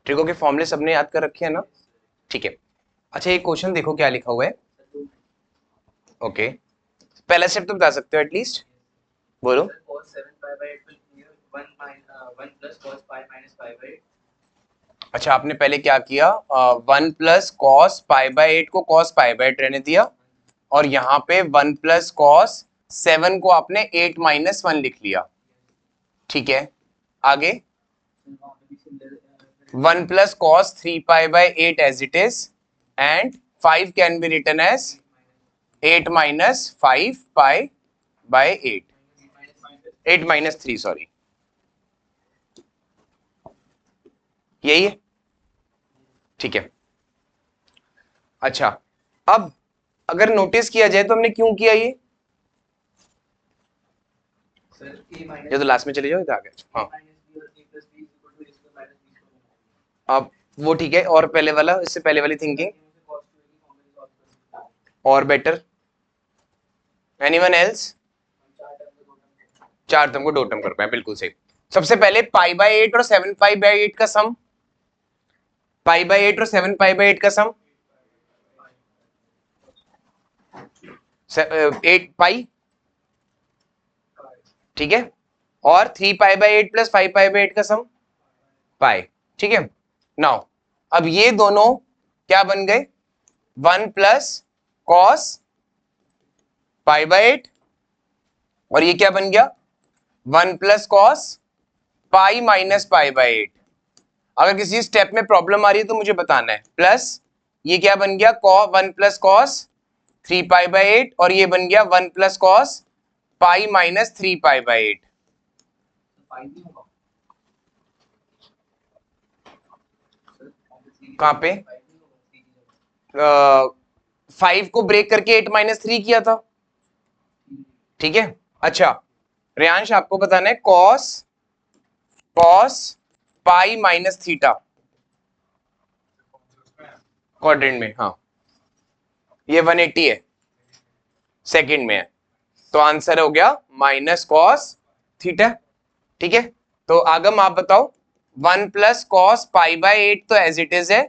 Trigo के फॉर्मूले सबने याद कर रखे हैं ना? ठीक है। अच्छा ये क्वेश्चन देखो क्या लिखा हुआ है। ओके, पहला स्टेप तो बता सकते हो एटलीस्ट, बोलो। अच्छा आपने पहले क्या किया, 1 + cos π/8 को cos π/8 रहने दिया, और यहाँ पे 1 + cos 7 को आपने 8 - 1 लिख लिया। ठीक है, आगे 1 + cos 3π/8 as it is, and 5 can be written as 8 - 5π/8, 8 - 3 sorry, यही है। ठीक है। अच्छा अब अगर नोटिस किया जाए तो हमने क्यों किया ये तो लास्ट में चले जाओ, इधर आ गए। हाँ अब वो ठीक है, और पहले वाला, इससे पहले वाली थिंकिंग और बेटर, एनीवन एल्स? 4 टर्म को 2 टर्म कर पाए, बिल्कुल सही। सबसे पहले π/8 और 7π/8 का सम, π/8 और 7π/8 का सम 8 पाई, ठीक है, और 3π/8 + 5π/8 का सम पाई। ठीक है, नाउ अब ये दोनों क्या बन गए, 1 + cos π/8, और ये क्या बन गया, 1 + cos π - π/8। अगर किसी स्टेप में प्रॉब्लम आ रही है तो मुझे बताना है। प्लस ये क्या बन गया, 1 + cos 3π/8, और ये बन गया 1 + cos π - 3π/8। कहां पे 5 को ब्रेक करके 8 - 3 किया था। ठीक है, अच्छा रेयांश आपको बताना है cos π - थीटा क्वाड्रेंट में। हाँ ये 180 है, सेकंड में है, तो आंसर हो गया -cos थीटा। ठीक है, तो आगम आप बताओ, 1 + cos π/8 तो एज इट इज है,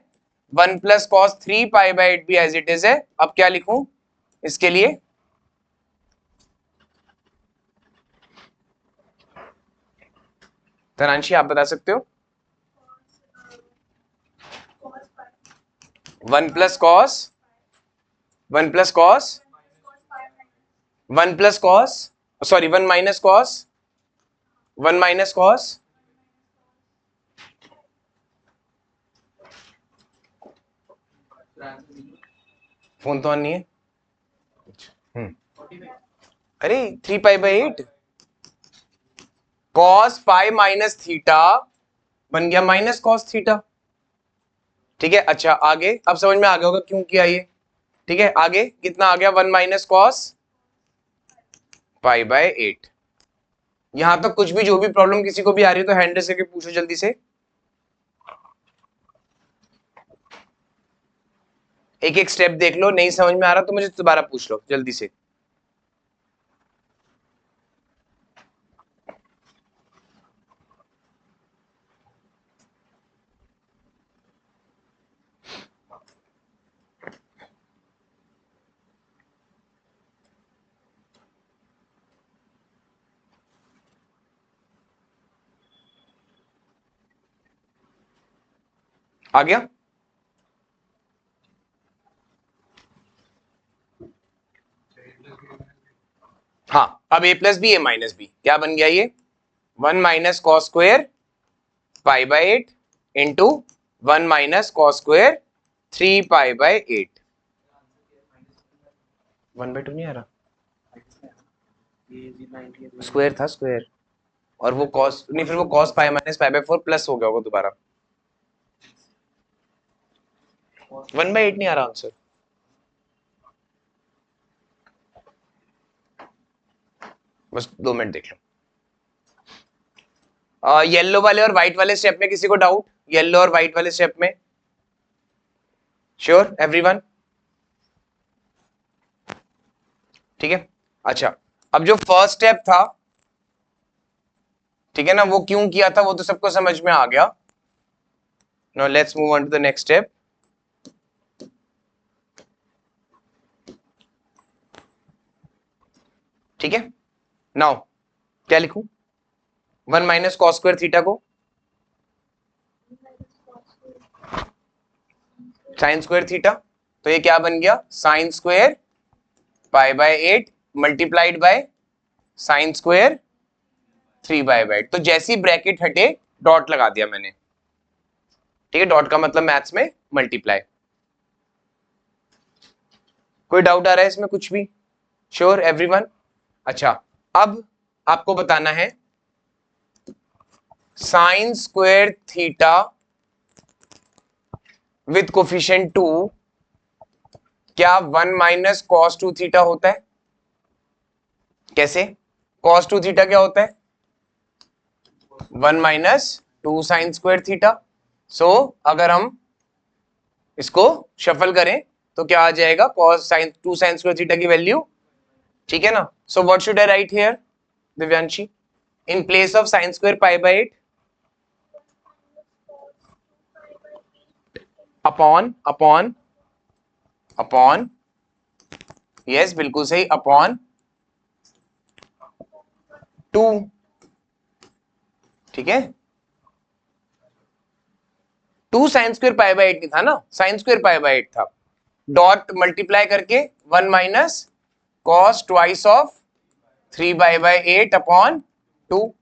1 + cos 3π/8 भी एज इट इज है। अब क्या लिखूं इसके लिए, तनांशी आप बता सकते हो। 1 + cos 1 + cos 1 + cos sorry 1 - cos 1 - cos phone तो ऑन नहीं है। अरे 3π/8 cos π - थीटा बन गया -cos थीटा। ठीक है, अच्छा आगे अब समझ में आ गया होगा क्यों किया ये। ठीक है, आगे कितना आ गया, 1 - cos π/8। यहां तक कुछ भी, जो भी प्रॉब्लम किसी को भी आ रही है तो हैंड रेस करके पूछो जल्दी से। एक एक स्टेप देख लो, नहीं समझ में आ रहा तो मुझे दोबारा पूछ लो जल्दी से। आ गया? हाँ अब a + b a - b क्या बन गया, ये 1 - cos² π/8 इंटू 1 - cos² 3π/8। 1/2 नहीं आ रहा, स्क्वायर था स्क्वायर, और वो cos नहीं, फिर वो cos π - π/4 प्लस हो गया होगा दोबारा। 1/8 नहीं आ रहा आंसर, बस 2 मिनट देख लो। येलो वाले और व्हाइट वाले स्टेप में किसी को डाउट, येलो और व्हाइट वाले स्टेप में? Sure everyone? ठीक है, अच्छा अब जो फर्स्ट स्टेप था, ठीक है ना, वो क्यों किया था वो तो सबको समझ में आ गया। Now let's move on to the next step. ठीक है, नाउ क्या लिखूं? 1 माइनस कॉस स्क्वायर थीटा को साइन स्क्वायर थीटा, तो ये क्या बन गया? Sine square pi by 8 multiplied by sine square 3/8. तो जैसी ब्रैकेट हटे डॉट लगा दिया मैंने. ठीक है, डॉट का मतलब मैथ्स में मल्टीप्लाई. कोई डाउट आ रहा है इसमें कुछ भी? Sure everyone? अच्छा, अब आपको बताना है sign square theta with coefficient 2 क्या 1 माइनस कॉस 2 थीटा होता है? कैसे? कॉस 2 थीटा क्या होता है? 1 माइनस 2 साइन स्क्वायर थीटा. सो अगर हम इसको शफल करें तो क्या आ जाएगा? Cos sine 2 sign square theta की वैल्यू. ठीक है ना? So what should I right here Divyanshi in place of sine square pi by 8? Upon upon upon, yes बिल्कुल सही, अपॉन 2. ठीक है, 2 साइन स्क्वायर पाई बाय 8 नहीं था ना, साइन स्क्वायर पाई बाय 8 था. डॉट मल्टीप्लाई करके 1 minus cos twice of 3/8 upon 2.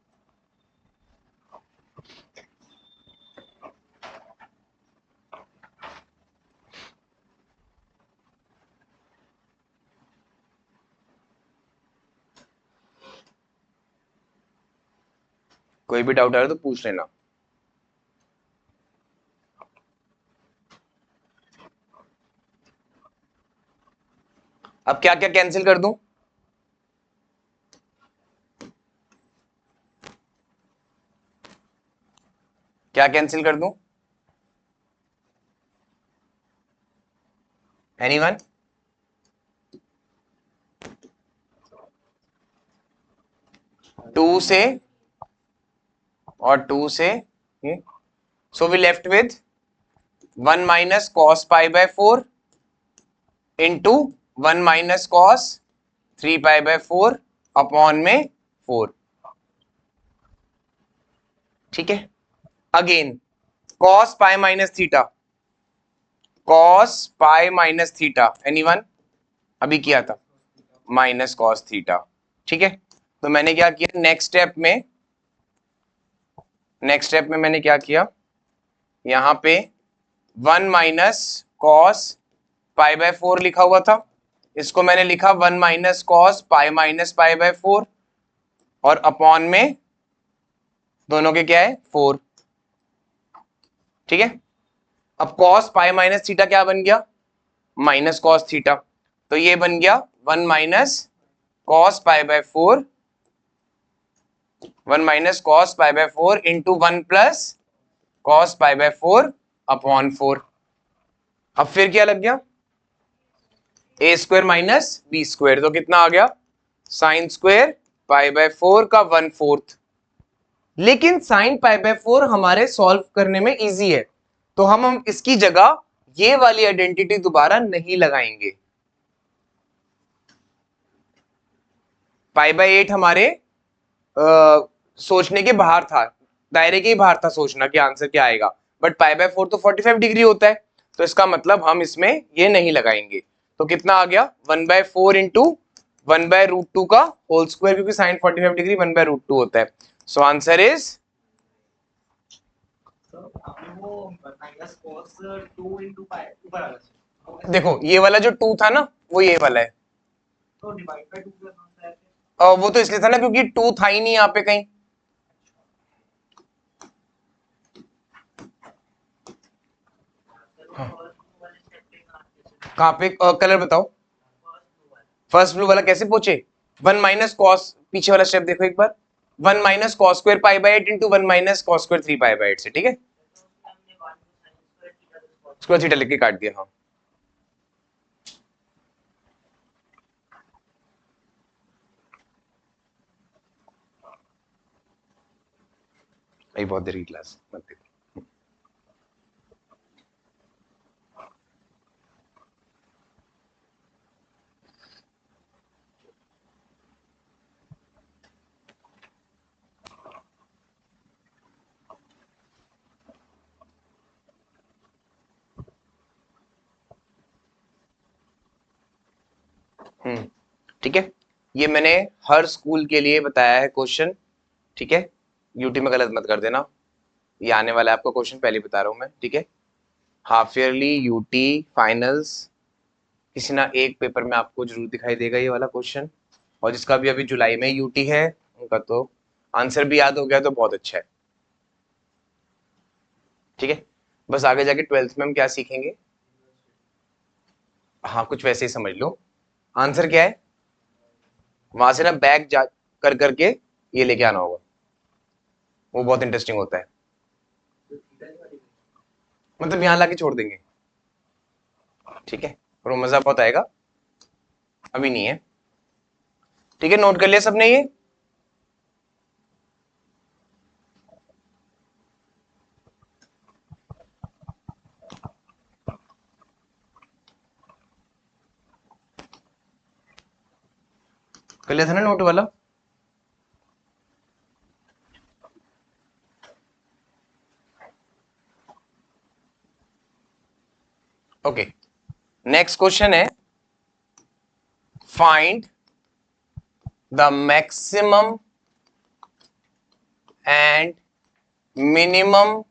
कोई भी डाउट आ रहा है तो पूछ लेना. अब क्या क्या कैंसिल कर दूं? क्या कैंसिल कर दूं? एनीवन? टू से और 2 से, so we left with 1 minus cos pi by 4 into 1 minus cos 3/4 upon में 4. ठीक है, again cos pi minus theta, cos pi minus theta, anyone? अभी किया था माइनस कॉस थीटा. ठीक है, तो मैंने क्या किया नेक्स्ट स्टेप में मैंने क्या किया, यहां पे 1 माइनस कॉस पाई बाय 4 लिखा हुआ था, इसको मैंने लिखा 1 minus cos pi minus pi by 4 और अपॉन में दोनों के क्या है 4. ठीक है, अब कॉस पाई माइनस थीटा क्या बन गया? Minus cos theta. तो ये बन गया 1 minus cos pi by 4, 1 minus cos pi by 4 into 1 plus cos pi by 4 upon 4. अब फिर क्या लग गया? ए स्क्वायर माइनस बी स्क्वायर, तो कितना आ गया? साइन स्क्वायर पाई बाय 4 का 1/4. लेकिन साइन पाई बाय 4 हमारे सॉल्व करने में इजी है, तो हम इसकी जगह ये वाली आइडेंटिटी दोबारा नहीं लगाएंगे. पाई बाय 8 हमारे सोचने के बाहर था, दायरे के ही बाहर था सोचना कि आंसर क्या आएगा, बट पाई बाय 4 तो 45 डिग्री होता है, तो इसका मतलब हम इसमें ये नहीं लगाएंगे. तो कितना आ गया? 1/4 इंटू 1/√2 का होल स्क्वायर, क्योंकि साइन 45 डिग्री 1/√2 होता है. सो आंसर इज, देखो ये वाला जो 2 था ना वो ये वाला है, तो डिवाइड बाय 2 वो तो इसलिए था ना क्योंकि 2 था ही नहीं यहाँ पे कहीं. हाँ. कहाँ पे? कलर बताओ. फर्स्ट ब्लू वाला कैसे पहुंचे? 1 माइनस कॉस, पीछे वाला स्टेप देखो एक बार, 1 minus cos square pi by 8 into 1 minus cos square 3/8 से. ठीक है, स्क्वायर थीटा लिख के काट दिया. हाँ, बहुत देर की क्लास मत देखो. ठीक है, ये मैंने हर स्कूल के लिए बताया है क्वेश्चन, ठीक है, यूटी में गलत मत कर देना, ये आने वाला है आपका क्वेश्चन, पहले बता रहा हूं मैं, ठीक है। हाफ ईयरली, यूटी, फाइनल्स, किसी ना एक पेपर में आपको जरूर दिखाई देगा ये वाला क्वेश्चन, और जिसका भी अभी जुलाई में यूटी है उनका तो आंसर भी याद हो गया तो बहुत अच्छा है, ठीक है। बस आगे जाके 12th में हम क्या सीखेंगे, हाँ कुछ वैसे ही समझ लो, आंसर क्या है, वहां से ना बैक जा कर करके ये लेके आना होगा, वो बहुत इंटरेस्टिंग होता है, मतलब यहाँ लाके छोड़ देंगे, ठीक है, और वो मजा बहुत आएगा, अभी नहीं है, ठीक है। नोट कर लिया सबने ये, कर लिया था ना नोट वाला। ओके, नेक्स्ट क्वेश्चन है, find the maximum and minimum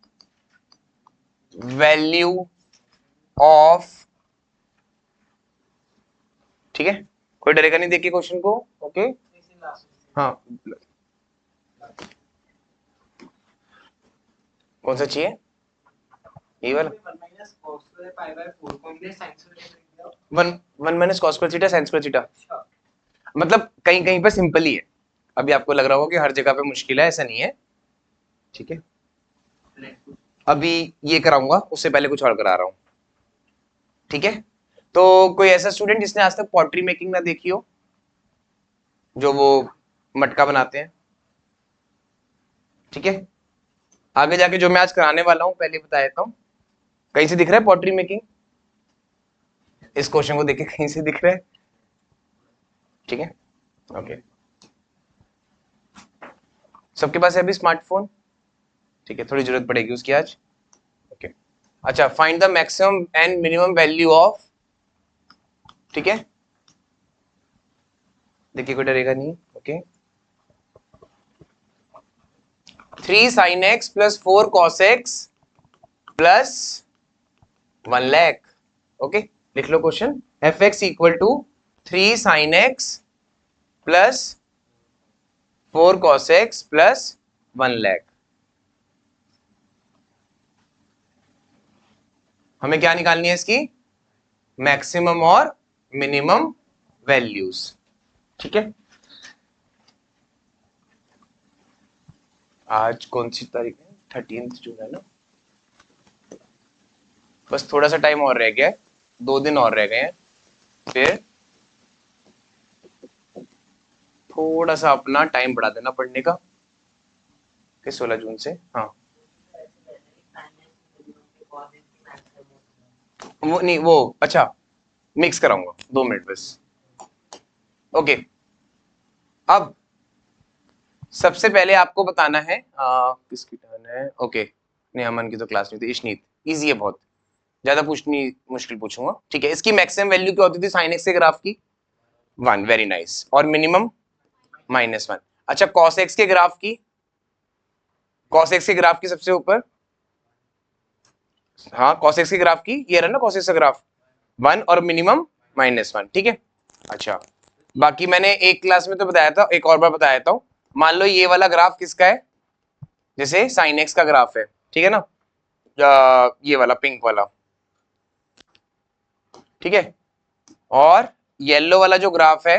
value of, ठीक है, कोई डरेगा नहीं देखिए क्वेश्चन को, ओके। हाँ, कौन सा चाहिए, ये वाला, one one minus cos square theta sine square theta, मतलब कहीं कहीं पे सिंपल ही है, अभी आपको लग रहा होगा कि हर जगह पे मुश्किल है, ऐसा नहीं है, ठीक है। अभी ये कराऊंगा, उससे पहले कुछ और करा रहा हूं, ठीक है। तो कोई ऐसा स्टूडेंट जिसने आज तक पॉटरी मेकिंग ना देखी हो, जो वो मटका बनाते हैं, ठीक है, आगे जाके जो मैं आज कराने वाला हूं पहले बता देता हूं, कहीं से दिख रहा है पॉटरी मेकिंग, इस क्वेश्चन को देख के कहीं से दिख रहा है, ठीक है, ओके। सबके पास है अभी स्मार्टफोन, ठीक है, थोड़ी जरूरत पड़ेगी उसकी आज, ओके। अच्छा, find the maximum and minimum value of, ठीक है, देखिए कोई डरेगा नहीं, okay. 3 sin x plus 4 cos x plus 1 lakh, okay, लिख लो question, f x equal to 3 sin x plus 4 cos x plus 1 lakh, हमें क्या निकालनी है इसकी, मैक्सिमम और मिनिमम वैल्यूज, ठीक है। आज कौन सी तारीख है, 13 जून है ना, बस थोड़ा सा टाइम और रह गया है, 2 दिन और रह गए हैं, फिर थोड़ा सा अपना टाइम बढ़ा देना पढ़ने का, कि 16 जून से, हाँ वो नहीं, वो अच्छा मिक्स कराऊंगा, 2 मिनट बस, ओके। अब सबसे पहले आपको बताना है किसकी टर्न है, ओके, नहीं अमन की तो क्लास नहीं थी, इशनीत, इजी है बहुत, ज्यादा पूछनी मुश्किल पूछूंगा, ठीक है। इसकी मैक्सिमम वैल्यू क्या होती थी साइन एक्स के ग्राफ की, 1, वेरी नाइस, और मिनिमम -1। अच्छा, कॉस एक्स के ग्राफ की, कॉस एक्स के ग्राफ की सबसे ऊपर, हाँ कॉस एक्स के ग्राफ की, ये रहा ना कॉस एक्स का ग्राफ, 1 और मिनिमम -1, ठीक है। अच्छा, बाकी मैंने एक क्लास में तो बताया था, एक और बार बताया था, मान लो ये वाला ग्राफ किसका है, जैसे साइन एक्स का ग्राफ है, ठीक है ना, ये वाला पिंक वाला, ठीक है, और येलो वाला जो ग्राफ है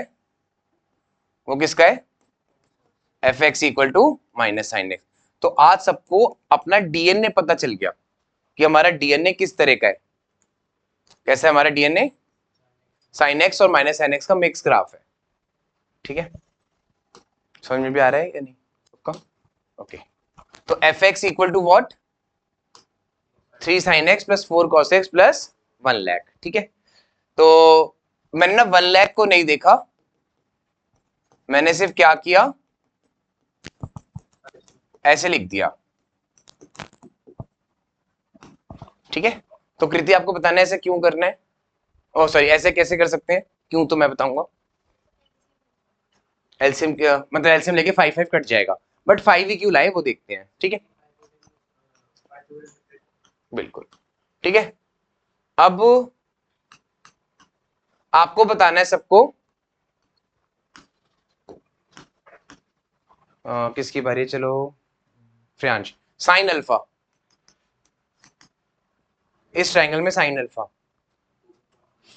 वो किसका है, f x equal to minus sine x. तो आज सबको अपना डीएनए पता चल गया कि हमारा डीएनए किस तरह का है, कैसा है हमारा डीएनए, साइन एक्स और माइनस साइन एक्स का मिक्स ग्राफ है, ठीक है, समझ में भी आ रहा है या नहीं, ओके। तो f x equal to what, 3 sin x plus 4 cos x plus 1 lakh, ठीक है। तो मैंने ना 1 लाख को नहीं देखा, मैंने सिर्फ क्या किया, ऐसे लिख दिया, ठीक है। तो कृति आपको बताना है ऐसे क्यों करना है, ओ सॉरी ऐसे कैसे कर सकते हैं, क्यों तो मैं बताऊंगा, एलसीएम मतलब एलसीएम लेके 5 कट जाएगा, बट 5 ही क्यों लाए वो देखते हैं, ठीक है। बिल्कुल, ठीक है। अब आपको बताना है सबको, किसकी बारी है, चलो फ्रियांश। साइन अल्फा, इस ट्रायंगल में साइन अल्फा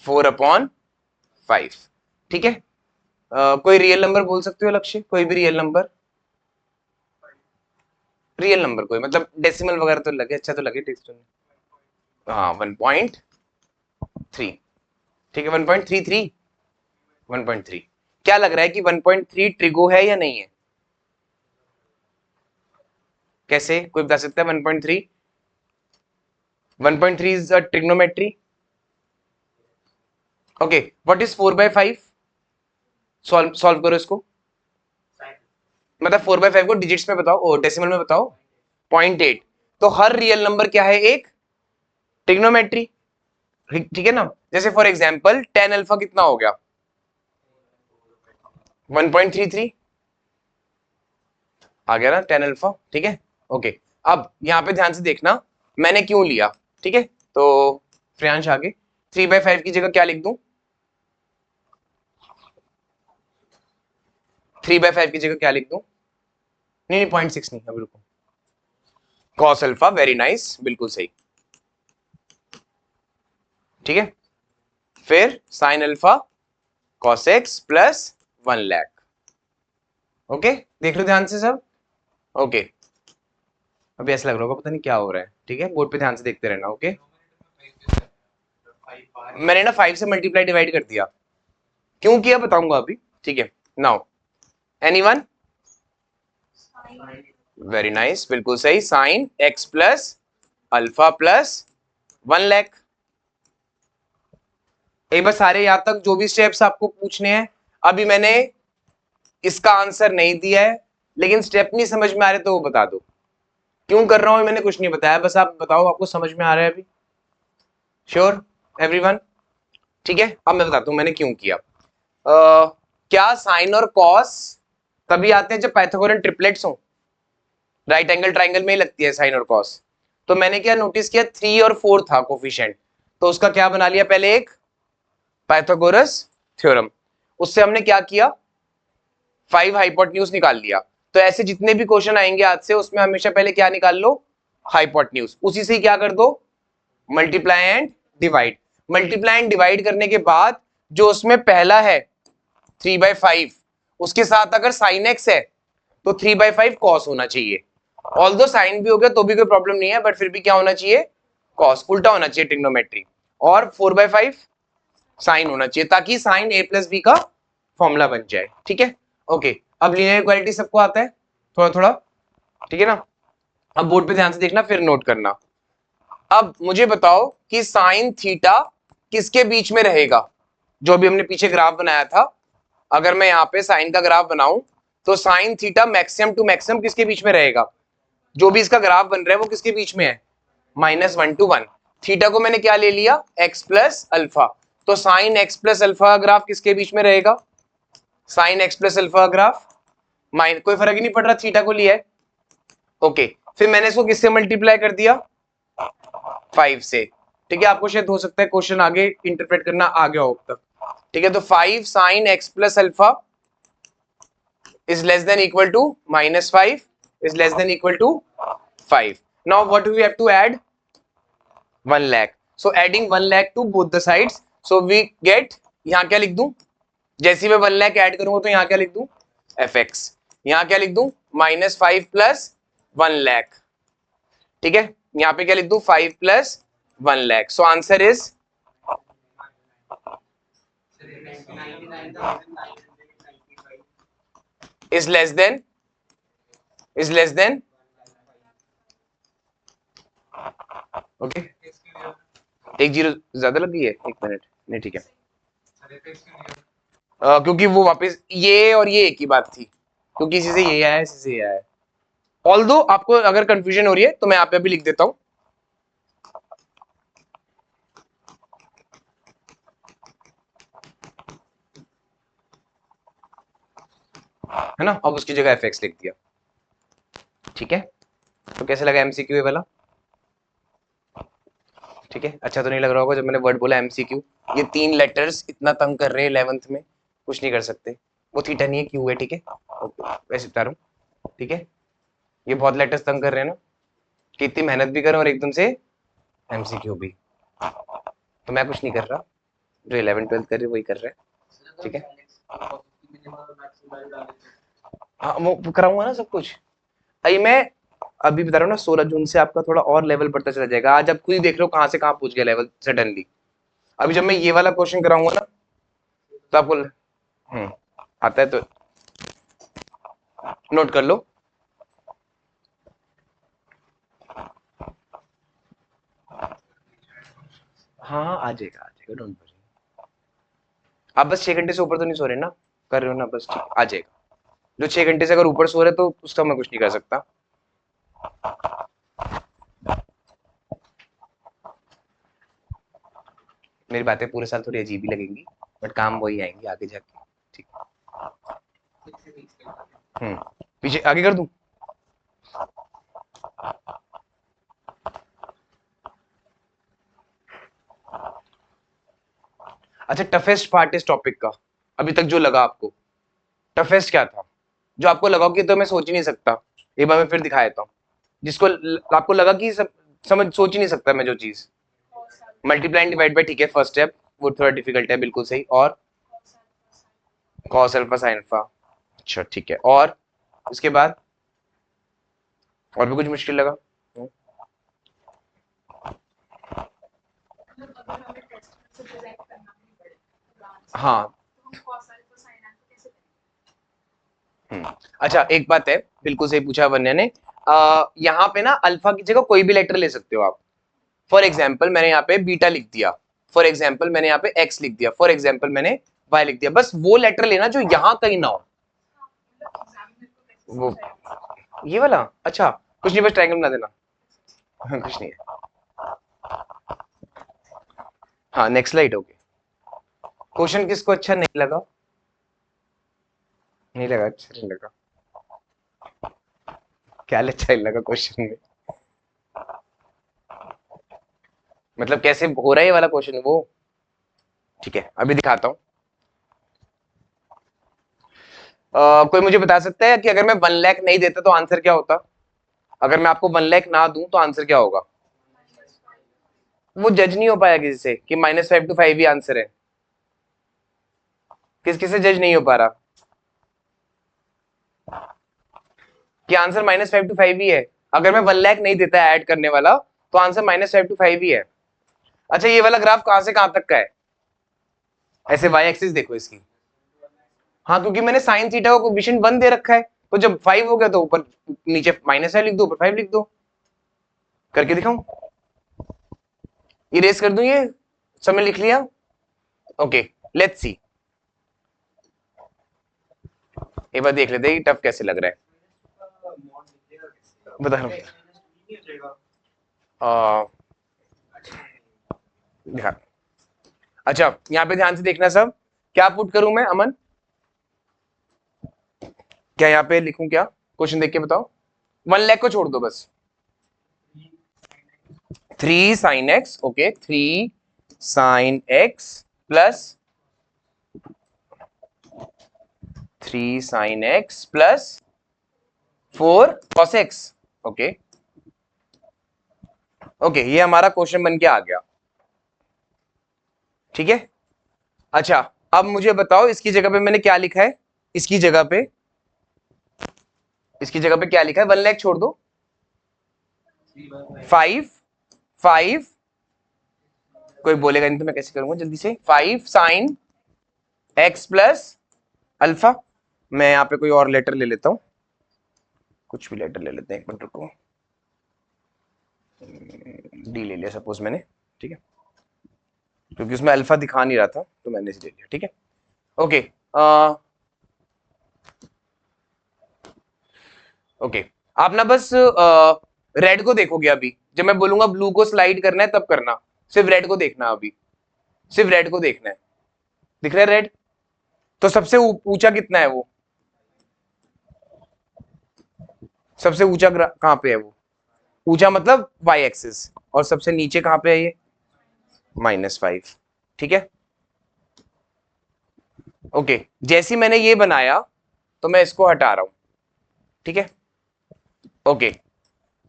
4/5, ठीक है। कोई रियल नंबर बोल सकते हो लक्ष्य, कोई भी रियल नंबर, रियल नंबर कोई, मतलब डेसिमल वगैरह तो लगे, अच्छा तो लगे टेक्स्ट में। हाँ 1.3, ठीक है 1.33, 1.3। क्या लग रहा है कि 1.3 ट्रिगो है या नहीं है, कैसे कोई बता सकता है 1.3? 1.3 is a trigonometry. Okay, what is 4/5? Solve solve करो इसको, मतलब 4/5 को डिजिट्स में बताओ, डेसिमल में बताओ। 0.8। तो हर रियल नंबर क्या है, एक ट्रिग्नोमेट्री, ठीक है ना। जैसे फॉर एग्जांपल 10 अल्फा कितना हो गया, 1.33 आ गया ना 10 अल्फा, ठीक है। ओके, अब यहाँ पे ध्यान से देखना मैंने क्यों लिया, ठीक है। तो फ्रियांश आगे, 3/5 की जगह क्या लिख दूं, 3/5 की जगह क्या लिख दूं, नहीं नहीं 0.6 नहीं, अभी रुको, कॉस अल्फा, वेरी नाइस, बिल्कुल सही, ठीक है। फिर sine alpha cos x plus 1 lakh, okay, देख लो ध्यान से सब, ओके। अभी ऐसा लग रहा होगा पता नहीं क्या हो रहा है, ठीक है, बोर्ड पे ध्यान से देखते रहना, ओके। मैंने ना 5 से मल्टीप्लाई डिवाइड कर दिया, क्यों किया बताऊंगा अभी, ठीक है। नाउ एनीवन, वेरी नाइस, बिल्कुल सही, sine x plus alpha plus 1 lakh. एक बार सारे यहां तक जो भी स्टेप्स आपको पूछने हैं, अभी मैंने इसका आंसर नहीं दिया है, लेकिन स्टेप नहीं समझ में आ रहे तो वो बता दो, क्यों कर रहा हूं मैंने कुछ नहीं बताया, बस आप बताओ आपको समझ में आ रहा है अभी, श्योर एवरीवन, ठीक है। अब मैं बताता हूं मैंने क्यों किया। क्या साइन और कॉस तभी आते हैं जब पाइथागोरन ट्रिपलेट्स हो, राइट एंगल ट्राइंगल में ही लगती है साइन और कॉस। तो मैंने क्या नोटिस किया, 3 और 4 था कोफिशिएंट, तो उसका क्या बना लिया पहले, एक पाइथागोरस थ्योरम, उससे हमने क्या किया, 5 हाइपोटेन्यूज निकाल लिया। तो ऐसे जितने भी क्वेश्चन आएंगे आज से, उसमें हमेशा पहले क्या निकाल लो, हाइपोटेन्यूज, उसी से क्या कर दो, multiply and divide. Multiply and divide करने के बाद जो उसमें पहला है 3/5, उसके साथ अगर साइन एक्स है तो 3/5 कॉस होना चाहिए, ऑल दो साइन भी हो गया तो भी कोई प्रॉब्लम नहीं है, बट फिर भी क्या होना चाहिए, कॉस, उल्टा होना चाहिए ट्रिग्नोमेट्री, और 4/5 साइन होना चाहिए, ताकि साइन a प्लस बी का फॉर्मूला बन जाए, ठीक है। ओके, अब लीनियर इक्वालिटी सबको आता है थोड़ा थोड़ा, ठीक है ना। अब बोर्ड पे ध्यान से देखना फिर नोट करना। अब मुझे बताओ कि साइन थीटा किसके बीच में रहेगा, जो अभी हमने पीछे ग्राफ बनाया था, अगर मैं यहाँ पे साइन का ग्राफ बनाऊं तो sine theta maximum to maximum किसके बीच में रहेगा, जो भी इसका ग्राफ बन रहा है वो किसके बीच में है, -1 to 1। थीटा को मैंने क्या ले लिया, x प्लस अल्फा, तो sine x plus alpha graph किसके बीच में रहेगा, sine x plus alpha graph, माइन कोई फर्क ही नहीं पड़ रहा, थीटा को लिया है, ओके। फिर मैंने इसको किससे मल्टीप्लाई कर दिया, 5 से, ठीक है। आपको शायद हो सकता है क्वेश्चन आगे इंटरप्रेट करना आ गया हो अब तक, ठीक है। तो 5 sine x plus alpha is less than equal to -5 is less than equal to 5. Now what do we have to add, 1 lakh, so adding 1 lakh to both the sides, so we get, यहाँ क्या लिख दूं, जैसे मैं 1 lakh add करूंगा तो यहाँ क्या लिख दूं, fx, यहाँ क्या लिख दूं, -5 प्लस 1 लाख, ठीक है। यहाँ पे क्या लिख दूं, 5 plus 1 lakh, so answer is less than, okay. एक जीरो ज्यादा लग गई है, एक मिनट, नहीं ठीक है। क्योंकि वो वापस ये और ये एक ही बात थी, क्योंकि इसी से ये आया, इसी से ये आया। ऑल्दो आपको अगर कंफ्यूजन हो रही है तो मैं यहाँ पे भी लिख देता हूं, है ना, अब उसकी जगह fx लिख दिया। ठीक है, तो कैसे लगा एमसीक्यू वाला? ठीक है, अच्छा तो नहीं लग रहा होगा जब मैंने वर्ड बोला एमसीक्यू। ये 3 लेटर्स इतना तंग कर रहे हैं 11th में, कुछ नहीं कर सकते। वो थीटा नहीं है, क्यू है। ठीक है, ओके वैसे बता रहा हूँ। ठीक है, ये बहुत लेटर्स तंग कर रहे हैं ना, कि इतनी मेहनत भी करें और एकदम से एमसीक्यू भी। तो मैं कुछ नहीं कर रहा, जो 11th 12th कर रहे वही कर रहे हैं। ठीक है, हाँ वो कराऊंगा ना सब कुछ। अभी मैं अभी बता रहा हूँ ना, 16 जून से आपका थोड़ा और लेवल बढ़ता चला जाएगा। आज आप खुद ही देख रहे हो कहाँ से कहाँ पहुंच गया लेवल सडनली। अभी जब मैं ये वाला क्वेश्चन कराऊंगा ना, तो आपको आता है तो नोट कर लो। हाँ आ जाएगा डोंट वरी। आप बस 6 घंटे से ऊपर तो नहीं सो रहे ना, कर रहे हो ना, बस ठीक आ जाएगा। जो 6 घंटे से अगर ऊपर सो रहे तो उसका मैं कुछ नहीं कर सकता। मेरी बातें पूरे साल थोड़ी अजीब ही लगेंगी, बट काम वही आएंगे आगे जाके। ठीक, पीछे आगे कर दूं? अच्छा, टफेस्ट पार्ट इस टॉपिक का अभी तक जो लगा आपको, टफेस्ट क्या था जो आपको लगा कि तो मैं सोच ही नहीं सकता? एक बार मैं फिर दिखा देता हूँ। जिसको आपको लगा कि समझ सोच ही नहीं सकता मैं जो चीज, मल्टीप्लाई एंड डिवाइड बाय। ठीक है, फर्स्ट स्टेप वो थोड़ा डिफिकल्ट है, बिल्कुल सही। और कॉस अल्फा साइन अल्फा, अच्छा ठीक है। और इसके बाद और भी कुछ मुश्किल लगा? हाँ अच्छा, एक बात है, बिल्कुल सही पूछा वन्या ने। यहाँ पे ना अल्फा की जगह कोई भी लेटर ले सकते हो आप। फॉर एग्जाम्पल मैंने यहाँ पे बीटा लिख दिया, फॉर एग्जाम्पल मैंने यहाँ पे एक्स लिख दिया, फॉर एग्जाम्पल मैंने वाई लिख दिया। बस वो लेटर लेना जो यहाँ कहीं ना हो। वो ये वाला, अच्छा कुछ नहीं, बस ट्रायंगल बना देना। हाँ, कुछ नहीं है। हाँ नेक्स्ट स्लाइड होगी। क्वेश्चन किसको अच्छा नहीं लगा? नहीं लगा, अच्छा नहीं लगा? क्या अच्छा नहीं लगा क्वेश्चन में? मतलब कैसे हो रहा है ये वाला क्वेश्चन वो? ठीक है, अभी दिखाता हूँ। कोई मुझे बता सकता है कि अगर मैं 1 लाख नहीं देता तो आंसर क्या होता? अगर मैं आपको 1 लाख ना दूं तो आंसर क्या होगा? वो जज नहीं हो पाया किसी से कि -5 to 5 ही आंसर है। किस किसे जज नहीं हो पा रहा कि आंसर -5 to 5 ही है? अगर मैं 1 लाख नहीं देता ऐड करने वाला तो आंसर -5 to 5 ही है। अच्छा, ये वाला ग्राफ कहां से कहां तक का है? ऐसे वाई एक्सिस देखो इसकी। हाँ, क्योंकि मैंने साइन थीटा का कोएफिशिएंट 1 दे रखा है, तो जब 5 हो गया तो ऊपर नीचे -5 लिख दो, ऊपर 5 लिख दो। करके दिखाऊं? इरेज कर दूं ये? समय लिख लिया? Okay, let's see. एक बार देख लेते हैं टफ कैसे लग रहा है। बता रहा हूँ दिखा। अच्छा, यहाँ पे ध्यान से देखना सब। क्या पुट करूं मैं अमन? क्या यहाँ पे लिखूं क्या? क्वेश्चन देख के बताओ। 1 लाख को छोड़ दो बस। 3 sin x, okay 3 sin x plus 3 sin x plus 4 cos x। Okay okay, ये हमारा क्वेश्चन बन के आ गया। ठीक है, अच्छा अब मुझे बताओ इसकी जगह पे मैंने क्या लिखा है? इसकी जगह पे, इसकी जगह पे क्या लिखा है? 1 लाख छोड़ दो, 5 कोई बोलेगा नहीं तो मैं कैसे करूंगा जल्दी से। 5 sin x प्लस अल्फा। मैं यहाँ पे कोई और लेटर ले लेता हूं, कुछ भी लेटर ले लेते हैं, एक मिनट रुको। डी ले लिया सपोज मैंने, ठीक है, क्योंकि उसमें अल्फा दिखा नहीं रहा था तो मैंने इसे ले लिया। ठीक है, ओके ओके। आप ना बस रेड को देखोगे अभी, जब मैं बोलूंगा ब्लू को स्लाइड करना है तब करना। सिर्फ रेड को देखना, अभी सिर्फ रेड को देखना है। दिख रहा है रेड? तो सबसे ऊंचा कितना है वो? सबसे ऊंचा कहाँ पे है वो? ऊंचा मतलब वाई एक्सिस, और सबसे नीचे कहाँ पे है ये? -5। ठीक है, ओके। जैसे ही मैंने ये बनाया तो मैं इसको हटा रहा हूं, ठीक है, ओके।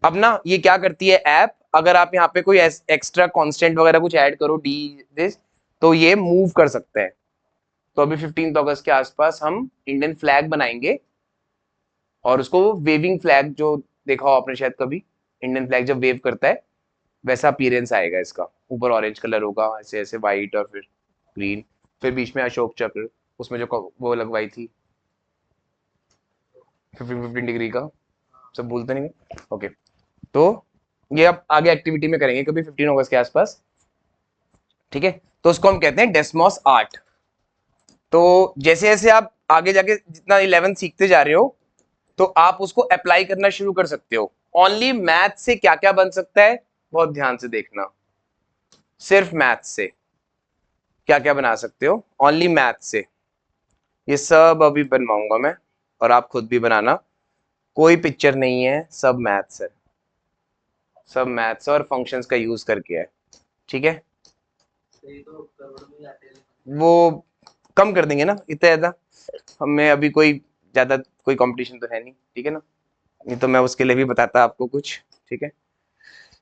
अब ना ये क्या करती है ऐप, अगर आप यहाँ पे कोई एक्स्ट्रा कांस्टेंट वगैरह कुछ ऐड करो डी दिस, तो ये मूव कर सकते हैं। तो अभी 15 अगस्त के आसपास हम इंडियन फ्लैग बनाएंगे, और उसको वेविंग फ्लैग, जो देखा हो आपने शायद कभी, इंडियन फ्लैग जब वेव करता है वैसा अपीयरेंस आएगा इसका। ऊपर ऑरेंज कलर होगा, ऐसे ऐसे व्हाइट और फिर ग्रीन, फिर बीच में अशोक चक्र, उसमें जो वो लगवाई थी 15 डिग्री का, सब भूलते नहीं। ओके, तो ये अब आगे एक्टिविटी में करेंगे कभी 15 अगस्त के आसपास, ठीक है। तो उसको हम कहते हैं डेस्मोस आर्ट। तो जैसे जैसे आप आगे जाके जितना 11 सीखते जा रहे हो, तो आप उसको अप्लाई करना शुरू कर सकते हो। ओनली मैथ से क्या क्या बन सकता है, बहुत ध्यान से देखना। सिर्फ मैथ से क्या क्या बना सकते हो, ओनली मैथ से। ये सब अभी बनवाऊंगा मैं, और आप खुद भी बनाना। कोई पिक्चर नहीं है, सब मैथ्स है, सब मैथ्स और फंक्शंस का यूज करके है, ठीक है। वो कम कर देंगे ना इतना ज्यादा, हमें अभी कोई ज्यादा कोई कंपटीशन तो है नहीं, ठीक है ना। नहीं तो मैं उसके लिए भी बताता आपको कुछ, ठीक है।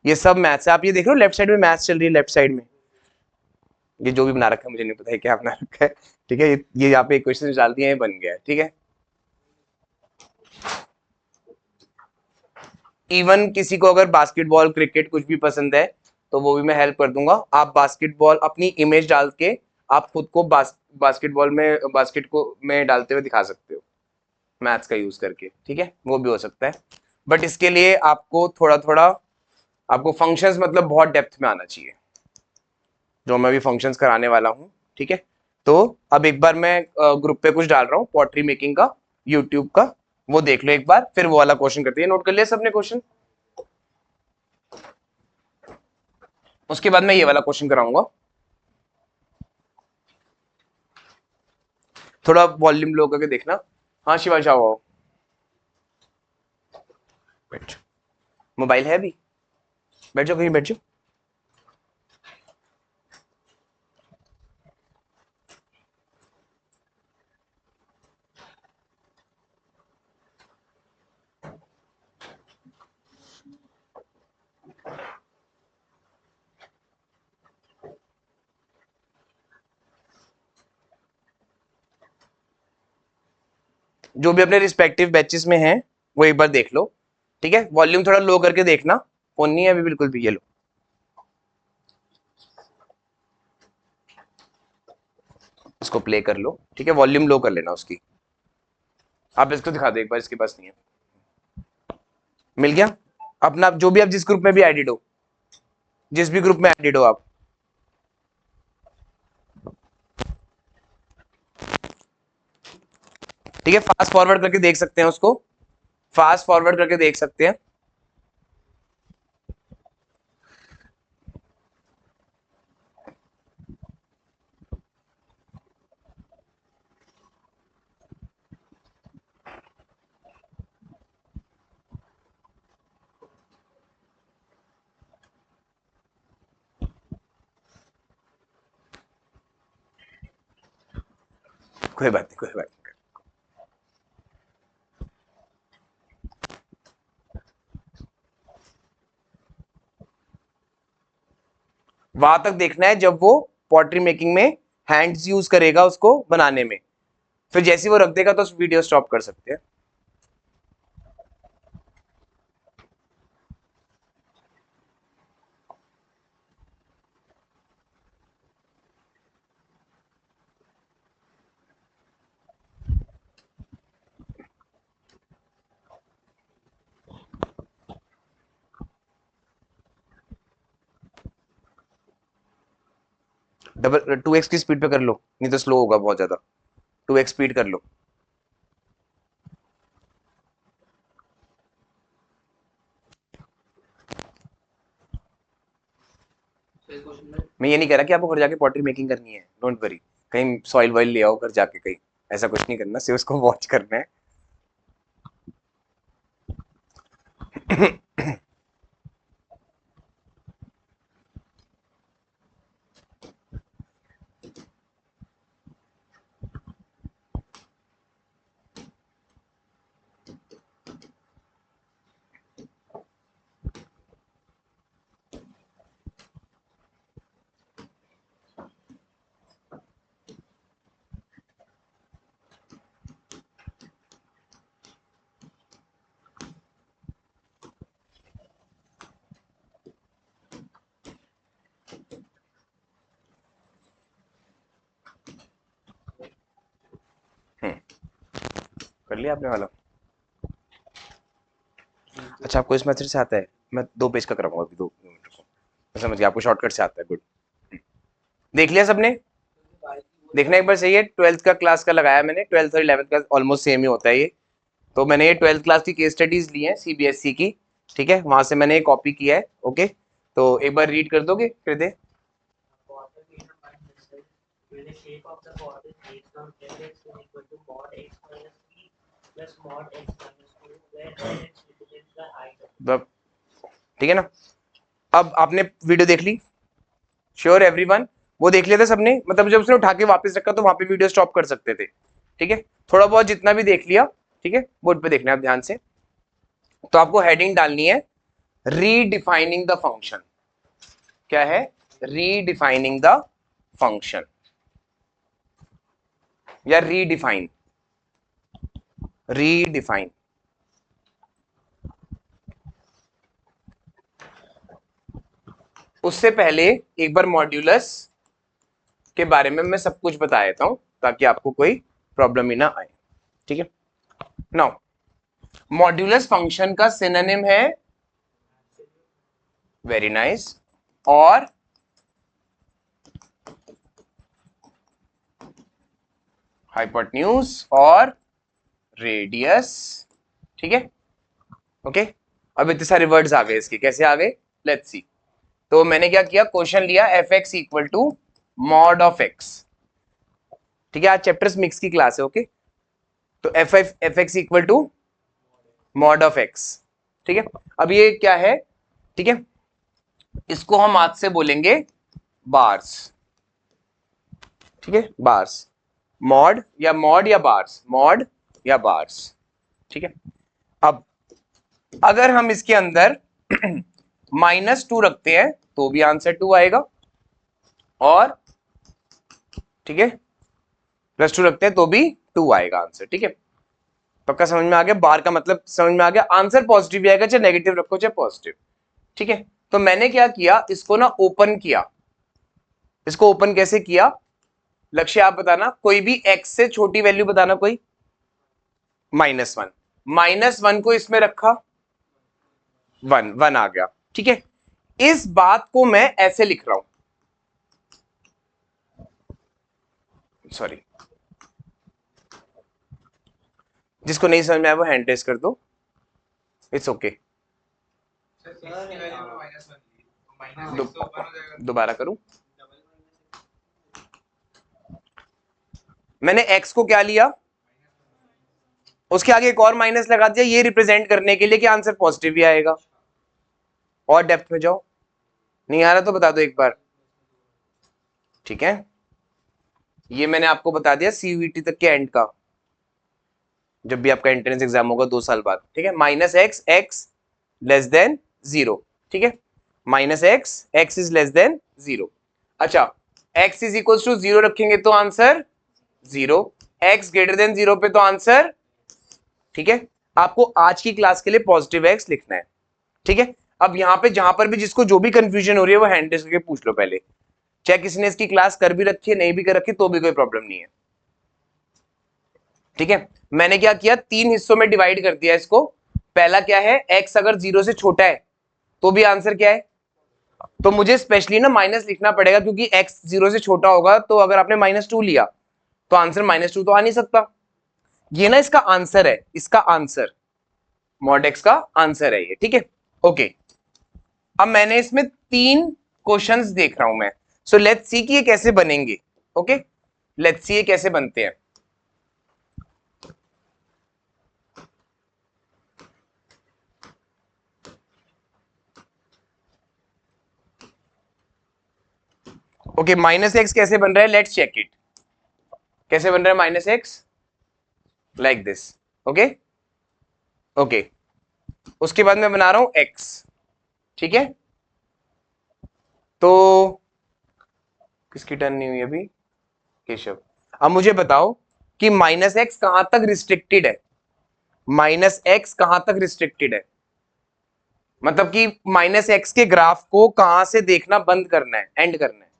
ये सब मैथ्स है, आप ये देख रहे हो लेफ्ट साइड में मैथ्स चल रही है, लेफ्ट साइड में ये जो भी बना रखा है मुझे नहीं पता है क्या बना रखा है, ठीक है। ये यहाँ पे क्वेश्चन डाल दिए हैं, बन गया है, ठीक है। इवन किसी को अगर बास्केटबॉल क्रिकेट कुछ भी पसंद है तो वो भी मैं हेल्प कर दूंगा। आप बास्केटबॉल अपनी इमेज डाल के आप खुद को बास्केटबॉल में बास्केट को में डालते हुए दिखा सकते हो, मैथ्स का यूज करके, ठीक है, वो भी हो सकता है। बट इसके लिए आपको थोड़ा थोड़ा, आपको फंक्शंस मतलब बहुत डेप्थ में आना चाहिए, जो मैं भी फंक्शंस कराने वाला हूँ, ठीक है। तो अब एक बार मैं ग्रुप पे कुछ डाल रहा हूँ पॉटरी मेकिंग का, यूट्यूब का, वो देख लो एक बार, फिर वो वाला क्वेश्चन करते हैं। नोट कर लिया सबने क्वेश्चन? उसके बाद मैं ये वाला क्वेश्चन कराऊंगा। थोड़ा वॉल्यूम लो करके देखना। हाँ शिवांश आओ आओ, बैठ जाओ। मोबाइल है अभी? बैठ जाओ कहीं, बैठ जाओ। जो भी अपने रिस्पेक्टिव बैचेस में हैं वो एक बार देख लो, ठीक है। वॉल्यूम थोड़ा लो करके देखना, फोन नहीं है अभी बिल्कुल भी, ये लो। इसको प्ले कर लो, ठीक है, वॉल्यूम लो कर लेना उसकी। आप इसको दिखा दो एक बार, इसके पास नहीं है। मिल गया? अपना जो भी, आप जिस ग्रुप में भी एडिड हो, जिस भी ग्रुप में एडिड हो आप, ठीक है। फास्ट फॉरवर्ड करके देख सकते हैं उसको, फास्ट फॉरवर्ड करके देख सकते हैं। कोई बात नहीं, कोई बात नहीं। वहां तक देखना है जब वो पॉटरी मेकिंग में हैंड्स यूज करेगा उसको बनाने में, फिर जैसे ही वो रख देगा तो वीडियो स्टॉप कर सकते हैं। डबल 2x की स्पीड पे कर लो, नहीं तो स्लो होगा बहुत ज्यादा। 2x स्पीड कर लो। मैं ये नहीं कह रहा कि आपको घर जाके पॉटरी मेकिंग करनी है, डोंट वरी। कहीं सॉइल वॉइल ले आओ घर जाके, कहीं ऐसा कुछ नहीं करना, सिर्फ उसको वॉच करना है। कर लिया आपने वाला? अच्छा, आपको इस मेथड से आता है? मैं 2 पेज का कराऊंगा अभी, 2 मिनट को। मैं समझ गया, आपको शॉर्टकट से आता है। गुड। देख लिया सबने? देखना एक बार सही है। 12th का क्लास का लगाया मैंने, 12th और 11th का ऑलमोस्ट सेम ही होता है ये। तो मैंने ये 12th क्लास की केस स्टडीज ली है सीबीएसई की, ठीक है, वहां से मैंने कॉपी किया है। ओके, तो एक बार रीड कर दोगे हृदय? ठीक है ना? अब आपने वीडियो देख ली? Sure everyone? वो देख लिया था सबने? मतलब जब उसने उठा के वापस रखा तो वहां पे वीडियो स्टॉप कर सकते थे। ठीक है, थोड़ा बहुत जितना भी देख लिया, ठीक है, बोर्ड पे देखना है आप ध्यान से। तो आपको हेडिंग डालनी है रीडिफाइनिंग द फंक्शन। क्या है? रीडिफाइनिंग द फंक्शन या रीडिफाइन। रीडिफाइन। उससे पहले एक बार मॉड्यूलस के बारे में मैं सब कुछ बता देता हूं ताकि आपको कोई प्रॉब्लम ही ना आए। ठीक है, नाउ मॉड्यूलस फंक्शन का सिनोनिम है, वेरी नाइस, और हाइपोटेन्यूज और रेडियस। ठीक है, ओके। अब इतने सारे वर्ड्स आ गए इसके, कैसे आ गए? Let's see. तो मैंने क्या किया, क्वेश्चन लिया f x equal to mod of x. ठीक है, आज चैप्टर्स मिक्स की क्लास है। ओके, तो f x equal to mod of x. ठीक है, अब ये क्या है? ठीक है, इसको हम आज से बोलेंगे बार्स। ठीक है, बार्स। मॉड या बार्स, मॉड या बार्स। ठीक है, अब अगर हम इसके अंदर -2 रखते हैं तो भी आंसर 2 आएगा, और ठीक है +2 रखते हैं तो भी 2 आएगा आंसर। ठीक है, पक्का समझ में आ गया? बार का मतलब समझ में आ गया? आंसर पॉजिटिव भी आएगा, चाहे नेगेटिव रखो चाहे पॉजिटिव। ठीक है, तो मैंने क्या किया, इसको ना ओपन किया। इसको ओपन कैसे किया? लक्ष्य आप बताना, कोई भी x से छोटी वैल्यू बताना, कोई -1। -1 को इसमें रखा, 1 आ गया। ठीक है, इस बात को मैं ऐसे लिख रहा हूं, सॉरी, जिसको नहीं समझ में आया वो हैंड रेस कर दो, इट्स ओके। दोबारा करूं? मैंने x को क्या लिया, उसके आगे एक और माइनस लगा दिया, ये रिप्रेजेंट करने के लिए कि आंसर पॉजिटिव भी आएगा। और डेप्थ में जाओ, नहीं आ रहा तो बता दो एक बार। ठीक है, ये मैंने आपको बता दिया सीयूईटी तक के एंड का, जब भी आपका एंट्रेंस एग्जाम होगा 2 साल बाद। ठीक है, -x, x लेस देन 0। ठीक है, -x, x is less than 0। अच्छा, x इज इक्वल टू 0 रखेंगे तो आंसर 0, x ग्रेटर देन 0 पे तो आंसर। ठीक है, आपको आज की क्लास के लिए पॉजिटिव x लिखना है। ठीक है, अब यहाँ पे जहां पर भी जिसको जो भी कंफ्यूजन हो रही है वो हैंड रेस करके पूछ लो पहले, चाहे किसी ने इसकी क्लास कर भी रखी है नहीं भी कर रखी तो भी कोई प्रॉब्लम नहीं है। ठीक है, मैंने क्या किया, 3 हिस्सों में डिवाइड कर दिया इसको। पहला क्या है, x अगर 0 से छोटा है तो भी आंसर क्या है? तो मुझे स्पेशली ना माइनस लिखना पड़ेगा, क्योंकि x 0 से छोटा होगा तो अगर आपने -2 लिया तो आंसर -2 तो आ नहीं सकता। ये ना इसका आंसर है, इसका आंसर मॉड x का आंसर है ये। ठीक है, ओके। अब मैंने इसमें 3 क्वेश्चंस देख रहा हूं मैं, सो लेट्स सी कि ये कैसे बनेंगे। ओके, लेट्स सी ये कैसे बनते हैं। ओके, माइनस एक्स कैसे बन रहा है, लेट्स चेक इट। कैसे बन रहा है minus x, like this. Okay okay, उसके बाद मैं बना रहा हूं एक्स, ठीक है। तो किसकी टर्न नहीं हुई अभी, केशव। अब मुझे बताओ कि माइनस एक्स कहां तक रिस्ट्रिक्टेड है, माइनस एक्स कहां तक रिस्ट्रिक्टेड है, मतलब कि माइनस एक्स के ग्राफ को कहां से देखना बंद करना है, एंड करना है,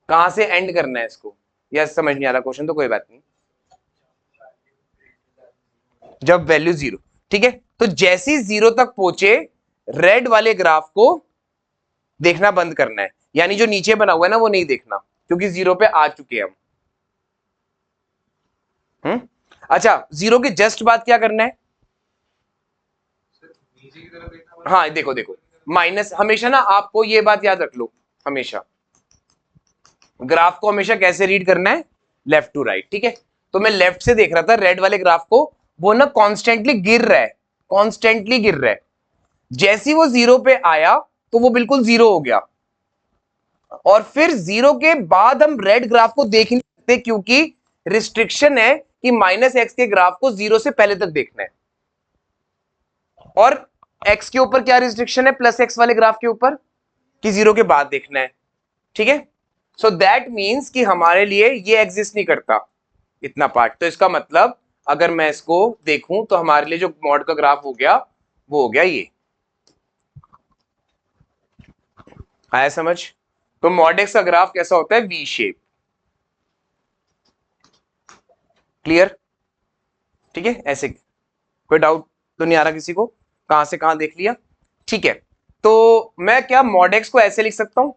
कहां से एंड करना है इसको, या समझ नहीं आ रहा क्वेश्चन, तो कोई बात नहीं। जब वैल्यू जीरो, ठीक है। तो जैसे ही जीरो तक पहुंचे, रेड वाले ग्राफ को देखना बंद करना है, यानी जो नीचे बना हुआ है ना वो नहीं देखना, क्योंकि जीरो पे आ चुके हैं हम। अच्छा, जीरो के जस्ट बाद क्या करना है, हाँ देखो देखो, माइनस हमेशा ना, आपको ये बात याद रख लो, हमेशा ग्राफ को हमेशा कैसे रीड करना है, लेफ्ट टू राइट, ठीक है। तो मैं लेफ्ट से देख रहा था रेड वाले ग्राफ को, वो ना कॉन्स्टेंटली गिर रहा है, कॉन्स्टेंटली गिर रहा है। जैसे ही वो जीरो पे आया तो वो बिल्कुल जीरो हो गया, और फिर जीरो के बाद हम रेड ग्राफ को देख नहीं सकते, क्योंकि रिस्ट्रिक्शन है कि माइनस एक्स के ग्राफ को जीरो से पहले तक देखना है, और एक्स के ऊपर क्या रिस्ट्रिक्शन है, प्लस एक्स वाले ग्राफ के ऊपर, कि जीरो के बाद देखना है, ठीक है। सो दैट मीन्स कि हमारे लिए ये एग्जिस्ट नहीं करता इतना पार्ट। तो इसका मतलब अगर मैं इसको देखूं तो हमारे लिए जो मॉड का ग्राफ हो गया वो हो गया ये, आया समझ। तो मॉड एक्स का ग्राफ कैसा होता है, वी शेप, क्लियर, ठीक है। ऐसे कोई डाउट तो नहीं आ रहा किसी को, कहां से कहां देख लिया, ठीक है। तो मैं क्या मॉड एक्स को ऐसे लिख सकता हूं,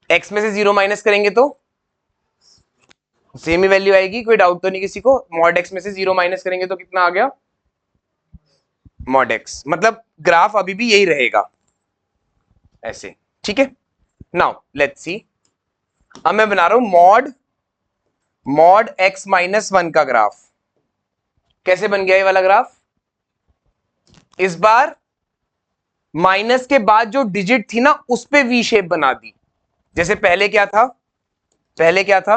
एक्स में से जीरो माइनस करेंगे तो सेम ही वैल्यू आएगी, कोई डाउट तो नहीं किसी को। मॉड एक्स में से जीरो माइनस करेंगे तो कितना आ गया, मॉड एक्स, मतलब ग्राफ अभी भी यही रहेगा ऐसे, ठीक है। नाउ लेट्स सी, अब मैं बना रहा हूं मॉड एक्स माइनस वन का ग्राफ। कैसे बन गया ये वाला ग्राफ, इस बार माइनस के बाद जो डिजिट थी ना उस पे वी शेप बना दी। जैसे पहले क्या था, पहले क्या था,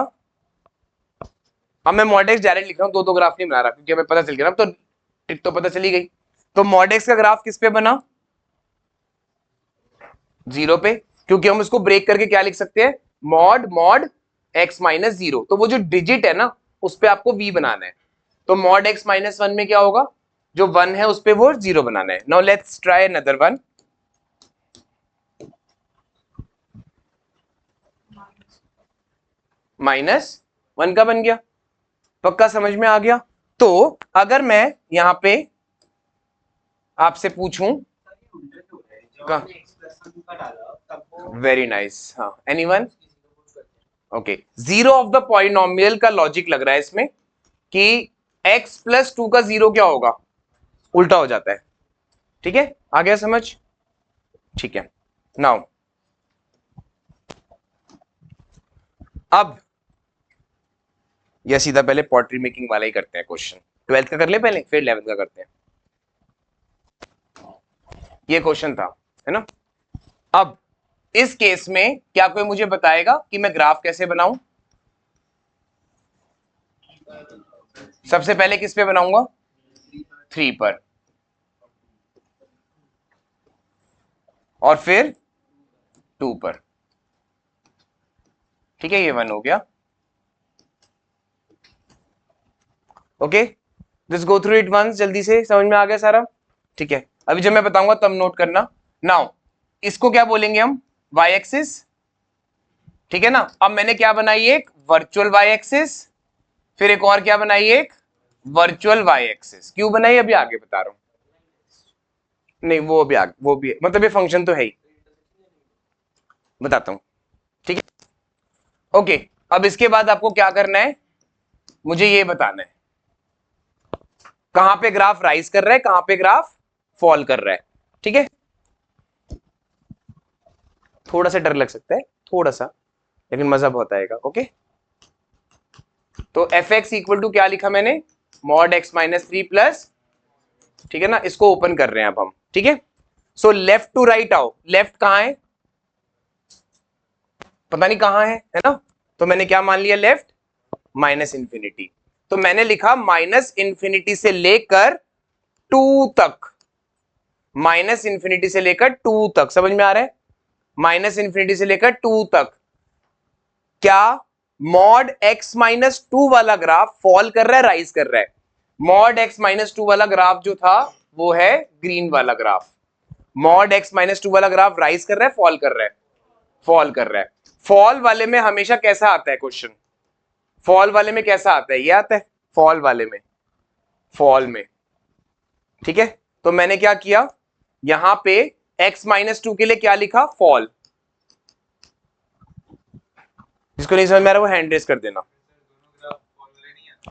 अब मैं मॉड एक्स डायरेक्ट लिख रहा हूं, दो दो ग्राफ नहीं बना रहा, क्योंकि हमें पता चल गया ना, तो ट्रिक तो पता चली गई। तो मॉड एक्स का ग्राफ किस पे बना, जीरो पे, क्योंकि हम उसको ब्रेक करके क्या लिख सकते हैं, मॉड एक्स माइनस जीरो। तो वो जो डिजिट है ना उस पे आपको वी बनाना है। तो मॉड एक्स माइनस वन में क्या होगा, जो वन है उस पे वो जीरो बनाना है। Now let's try another one, minus one का बन गया, पक्का समझ में आ गया। तो अगर मैं यहां पे आपसे पूछूं, वेरी नाइस, हाँ anyone, okay. Zero of the polynomial का लॉजिक लग रहा है इसमें कि x प्लस टू का जीरो क्या होगा, उल्टा हो जाता है, ठीक है, आ गया समझ, ठीक है। नाउ अब या सीधा पहले पॉटरी मेकिंग वाला ही करते हैं क्वेश्चन, 12th का कर ले पहले, फिर 11th का करते हैं। ये क्वेश्चन था, है ना। अब इस केस में क्या कोई मुझे बताएगा कि मैं ग्राफ कैसे बनाऊं, सबसे पहले किस पे बनाऊंगा, 3 पर, और फिर 2 पर, ठीक है, ये 1 हो गया, okay. Just go through it once, जल्दी से, समझ में आ गया सारा, ठीक है। अभी जब मैं बताऊंगा तब नोट करना। नाउ इसको क्या बोलेंगे हम, वाई एक्सिस, ठीक है ना। अब मैंने क्या बनाई, एक वर्चुअल वाई एक्सिस, फिर एक और क्या बनाई, एक वर्चुअल वाई एक्सिस। क्यों बनाई अभी आगे बता रहा हूं, नहीं वो भी आगे, वो भी है, मतलब ये फंक्शन तो है ही, बताता हूं, ठीक है, ओके। अब इसके बाद आपको क्या करना है, मुझे ये बताना है कहां पे ग्राफ राइज कर रहा है, कहां पे ग्राफ फॉल कर रहा है, ठीक है। थोड़ा सा डर लग सकता है, थोड़ा सा, लेकिन मजा बहुत आएगा, ओके। तो एफ एक्स इक्वल टू क्या लिखा मैंने, mod x minus three plus, ठीक है ना। इसको ओपन कर रहे हैं अब हम, ठीक है। सो लेफ्ट टू राइट आओ, लेफ्ट कहां है, पता नहीं कहां है ना, तो मैंने क्या मान लिया, लेफ्ट माइनस इंफिनिटी। तो मैंने लिखा माइनस इंफिनिटी से लेकर 2 तक, माइनस इंफिनिटी से लेकर 2 तक, समझ में आ रहा है, माइनस इंफिनिटी से लेकर 2 तक। क्या मॉड x माइनस 2 वाला ग्राफ फॉल कर रहा है, राइज कर रहा है? मॉड x माइनस 2 वाला ग्राफ जो था वो है ग्रीन वाला ग्राफ। मॉड x माइनस 2 वाला ग्राफ राइज कर रहा है, फॉल कर रहा है? फॉल कर रहा है। फॉल वाले में हमेशा कैसा आता है क्वेश्चन, फॉल वाले में कैसा आता है, ये आता है फॉल वाले में, फॉल में, ठीक है। तो मैंने क्या किया, यहां पे x माइनस 2 के लिए क्या लिखा, फॉल। जिसको नहीं समझ में आ रहा वो हैंड रेस कर देना।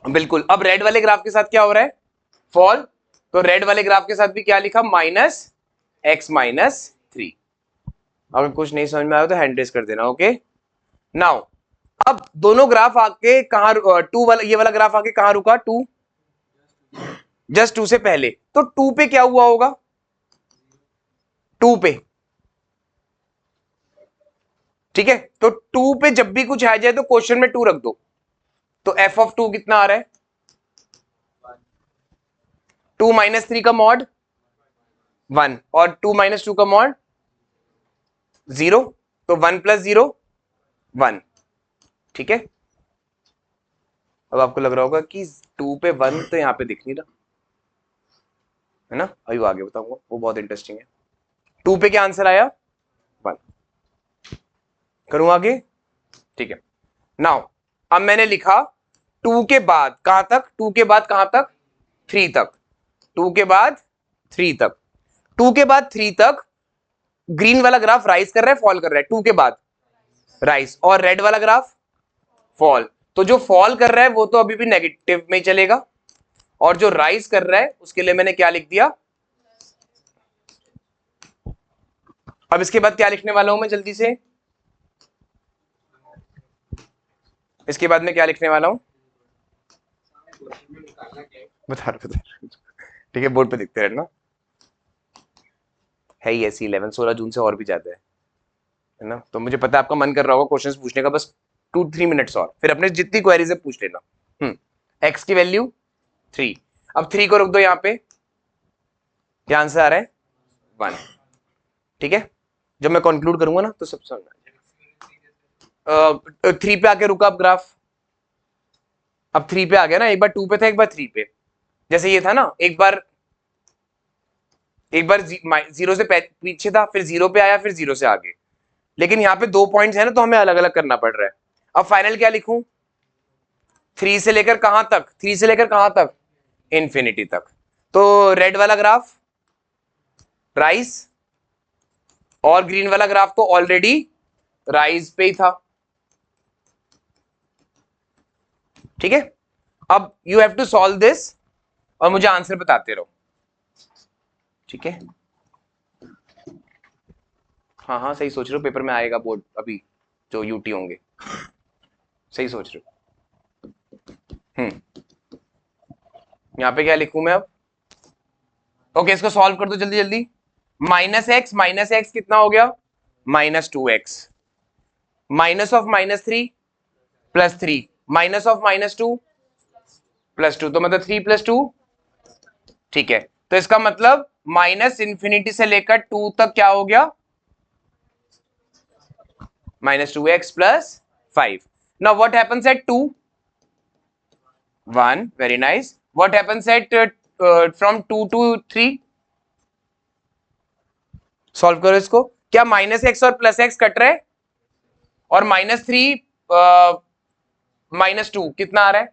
बिल्कुल। अब रेड वाले ग्राफ के साथ क्या हो रहा है, फॉल। तो रेड वाले ग्राफ के साथ भी क्या लिखा, माइनस x माइनस 3। अगर कुछ नहीं समझ में आया तो हैंड रेस कर देना, ओके। नाउ अब दोनों ग्राफ आके कहां, 2 वाला, ये वाला ग्राफ आके कहां रुका, 2, जस्ट 2 से पहले। तो 2 पे क्या हुआ होगा, 2 पे, ठीक है। तो 2 पे जब भी कुछ आ जाए तो क्वेश्चन में 2 रख दो। तो f ऑफ 2 कितना आ रहा है, 2 माइनस 3 का मॉड 1 और 2 माइनस 2 का मॉड 0, तो 1 प्लस 0 1, ठीक है। अब आपको लग रहा होगा कि 2 पे 1 तो यहां पे दिख नहीं रहा है ना, अभी आगे बताऊंगा, वो बहुत इंटरेस्टिंग है। 2 पे क्या आंसर आया, 1। करूं आगे, ठीक है। नाउ अब मैंने लिखा 2 के बाद कहां तक, 2 के बाद कहां तक, 3 तक, 2 के बाद 3 तक, 2 के बाद 3 तक ग्रीन वाला ग्राफ राइज कर रहा है, फॉल कर रहा है, 2 के बाद राइज, और रेड वाला ग्राफ फॉल। तो जो फॉल कर रहा है वो तो अभी भी नेगेटिव में चलेगा, और जो राइज कर रहा है उसके लिए मैंने क्या लिख दिया। अब इसके बाद क्या लिखने वाला हूं मैं जल्दी से, इसके बाद में क्या लिखने वाला हूं, बता रहा, ठीक है, बोर्ड पे दिखते रहना। है ही ऐसी 11 16 जून से और भी ज्यादा है ना। तो मुझे पता है आपका मन कर रहा होगा क्वेश्चंस पूछने का, बस 2-3 मिनट्स और, फिर अपने जितनी क्वेरीज है पूछ लेना। एक्स की वैल्यू 3, अब 3 को रख दो यहाँ पे, क्या आंसर आ रहा है, 1, ठीक है। जब मैं कंक्लूड करूंगा ना तो सब समझ आ जाएगा। 3 पे आके रुका अब ग्राफ, अब 3 पे आ गया ना, एक बार 2 पे था, एक बार 3 पे। जैसे ये था ना, एक बार 0 से पीछे था, फिर 0 पे आया, फिर 0 से आगे। लेकिन यहाँ पे 2 पॉइंट्स है ना, तो हमें अलग अलग करना पड़ रहा है। अब फाइनल क्या लिखूं, 3 से लेकर कहां तक, 3 से लेकर कहां तक, इंफिनिटी तक। तो रेड वाला ग्राफ राइज, और ग्रीन वाला ग्राफ तो ऑलरेडी राइज पे ही था, ठीक है। अब you have to solve this और मुझे आंसर बताते रहो, ठीक है। हाँ हाँ सही सोच रहे हो, पेपर में आएगा बोर्ड अभी, जो यूटी होंगे, सही सोच रहे हो। यहाँ पे क्या लिखूं मैं अब, ओके, इसको सॉल्व कर दो जल्दी जल्दी। माइनस एक्स कितना हो गया, -2x, minus of -3 +3, minus of -2 +2, तो मतलब 3 + 2, ठीक है। तो इसका मतलब माइनस इंफिनिटी से लेकर 2 तक क्या हो गया, -2x + 5। Now what happens at 2? 1, very nice. What happens at from 2 to 3? Solve करो इसको। क्या -x और +x कट रहे हैं, और -3 -2 कितना आ रहा है,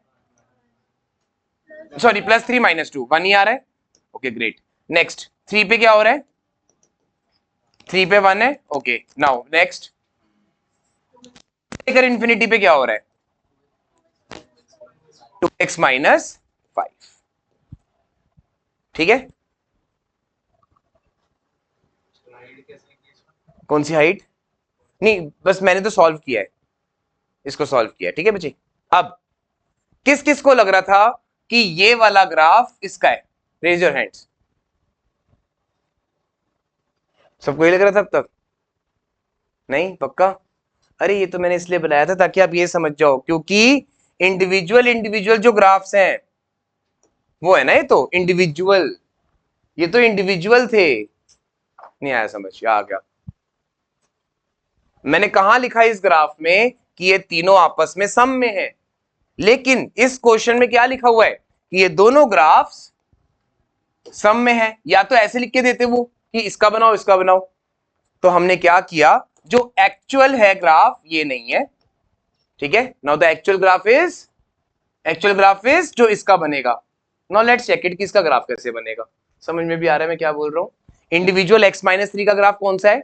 सॉरी +3 -2 1 ही आ रहा है, ओके ग्रेट। नेक्स्ट 3 पे क्या हो रहा है, 3 पे 1 है, ओके। नाउ नेक्स्ट लेकर इंफिनिटी पे क्या हो रहा है, 2x -5, ठीक है। कौन सी हाइट, नहीं बस मैंने तो सॉल्व किया है, इसको सॉल्व किया है, ठीक है बच्चे। अब किस किस को लग रहा था कि ये वाला ग्राफ इसका है, रेज योर हैंड्स। सबको ये लग रहा था अब तक, नहीं पक्का, अरे ये तो मैंने इसलिए बनाया था ताकि आप ये समझ जाओ, क्योंकि इंडिविजुअल इंडिविजुअल जो ग्राफ्स हैं वो है ना, ये तो इंडिविजुअल, ये तो इंडिविजुअल थे। नहीं आया समझ, आ गया। मैंने कहा लिखा इस ग्राफ में कि ये तीनों आपस में सम में है, लेकिन इस क्वेश्चन में क्या लिखा हुआ है कि ये दोनों ग्राफ्स सम में है। या तो ऐसे लिख के देते वो कि इसका बनाओ इसका बनाओ, तो हमने क्या किया, जो एक्चुअल है ग्राफ ये नहीं है, ठीक है। Now the actual graph is जो इसका बनेगा। नाउ लेट्स चेक इट कि इसका ग्राफ कैसे बनेगा। समझ में भी आ रहा है मैं क्या बोल रहा हूं। इंडिविजुअल x-3 का ग्राफ कौन सा है,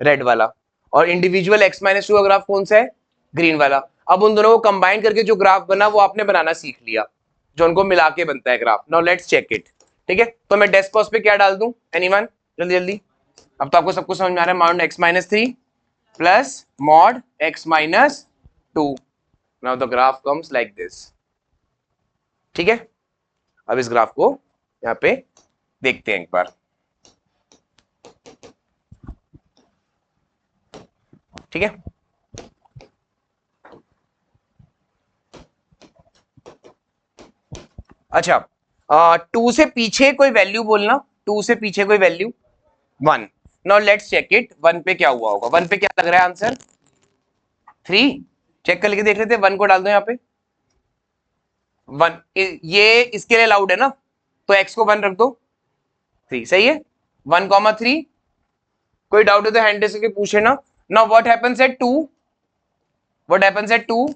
रेड वाला, और इंडिविजुअल x-2 का ग्राफ कौन सा है, ग्रीन वाला। अब उन दोनों को कंबाइन करके जो ग्राफ बना वो आपने बनाना सीख लिया, जो उनको मिला के बनता है graph. Now let's check it, ठीक है। तो मैं डेस्क पे क्या डाल दूं, एनीवन, जल्दी जल्दी। अब तो आपको सब कुछ समझ में आ रहा है। Mod x-3 plus mod x-2। Now the graph comes like this, ठीक है। अब इस ग्राफ को यहां पे देखते हैं एक बार, ठीक है। अच्छा, 2 से पीछे कोई वैल्यू बोलना, 2 से पीछे कोई value 1। Now let's check it, 1 पे क्या हुआ होगा, 1 पे क्या लग रहा है आंसर 3। चेक करके देख लेते हैं, 1 को डाल दो यहाँ पे 1, ये इसके लिए अलाउड है ना, तो x को 1 रख दो, 3 सही है। 1,3। कोई डाउट है तो हैंड रेस करके पूछे ना। Now what happens at 2, what happens at 2,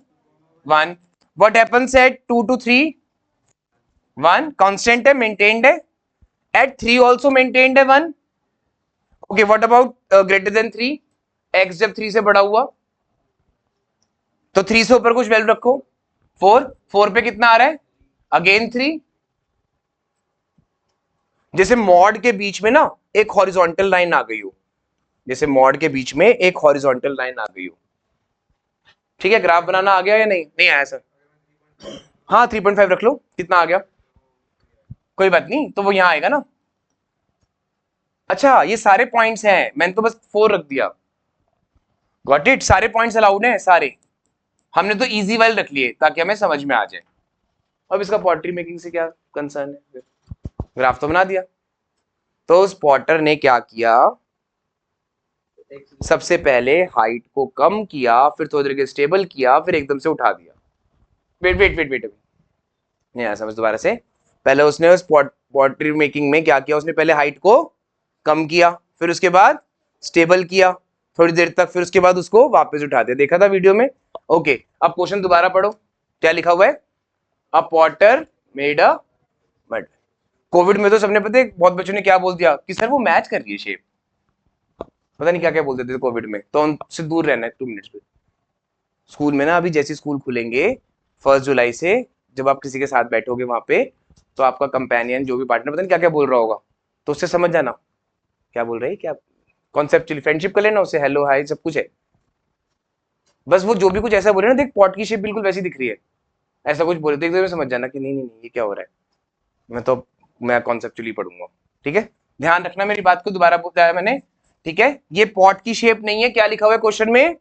1। What happens at 2 to 3, 1 constant है, मेंटेन्ड है। एट 3 आल्सो मेंटेन्ड है 1। Okay, what about greater than 3, x जब 3 से बड़ा हुआ तो 3 से ऊपर कुछ वैल्यू रखो, 4, 4 पे कितना आ रहा है, अगेन 3। जैसे मॉड के बीच में ना एक हॉरिजॉन्टल लाइन आ गई हो, जैसे मॉड के बीच में एक हॉरिजॉन्टल लाइन आ गई हो, ठीक है। ग्राफ बनाना आ गया या नहीं, नहीं आया सर, हाँ 3.5 रख लो, कितना आ गया, कोई बात नहीं, तो वो यहां आएगा ना। अच्छा ये सारे पॉइंट्स हैं, मैंने तो बस 4 रख दिया, गॉट इट। सारे पॉइंट्स अलाउड हैं सारे, हमने तो इजी वाले रख लिए ताकि हमें समझ में आ जाए। अब इसका पॉटरी मेकिंग से क्या कंसर्न है, ग्राफ तो बना दिया। तो उस पॉटर ने क्या किया, सबसे पहले हाइट को कम किया, फिर थोड़ी देर के स्टेबल किया, फिर एकदम से उठा दिया। वेट वेट वेट वेट, नहीं आया समझ दोबारा से। पहले उसने उस पॉटरी मेकिंग में क्या किया, उसने पहले हाइट को कम किया, फिर उसके बाद स्टेबल किया थोड़ी देर तक, फिर उसके बाद उसको वापस उठा दिया, देखा था वीडियो में। ओके, अब क्वेश्चन दोबारा पढ़ो, क्या लिखा हुआ है, a potter made a mud. Covid में तो सबने पता है बहुत बच्चों ने क्या बोल दिया कि सर वो मैच कर रही है शेप, पता नहीं क्या क्या बोलते थे कोविड में, तो उनसे दूर रहना है 2 मिनट्स पे। स्कूल में ना अभी जैसे स्कूल खुलेंगे 1 जुलाई से, जब आप किसी के साथ बैठोगे वहां पे, तो आपका कंपेनियन जो भी पार्टनर पता नहीं क्या क्या बोल रहा होगा, तो उससे समझ जाना क्या बोल रही है, क्या कॉन्सेप्चुअली फ्रेंडशिप कर लेना उससे, हेलो हाय सब कुछ है। बस वो जो भी कुछ ऐसा बोले ना, देख पॉट की शेप बिल्कुल वैसी दिख रही है, ऐसा कुछ बोले तो एकदम समझ जाना कि नहीं नहीं नहीं ये क्या हो रहा है, मैं कॉन्सेप्चुअली पढ़ूंगा, ठीक है। ध्यान रखना मेरी बात को, दोबारा बताया मैंने, ठीक है। ये पॉट की शेप नहीं है, क्या लिखा हुआ है क्वेश्चन में,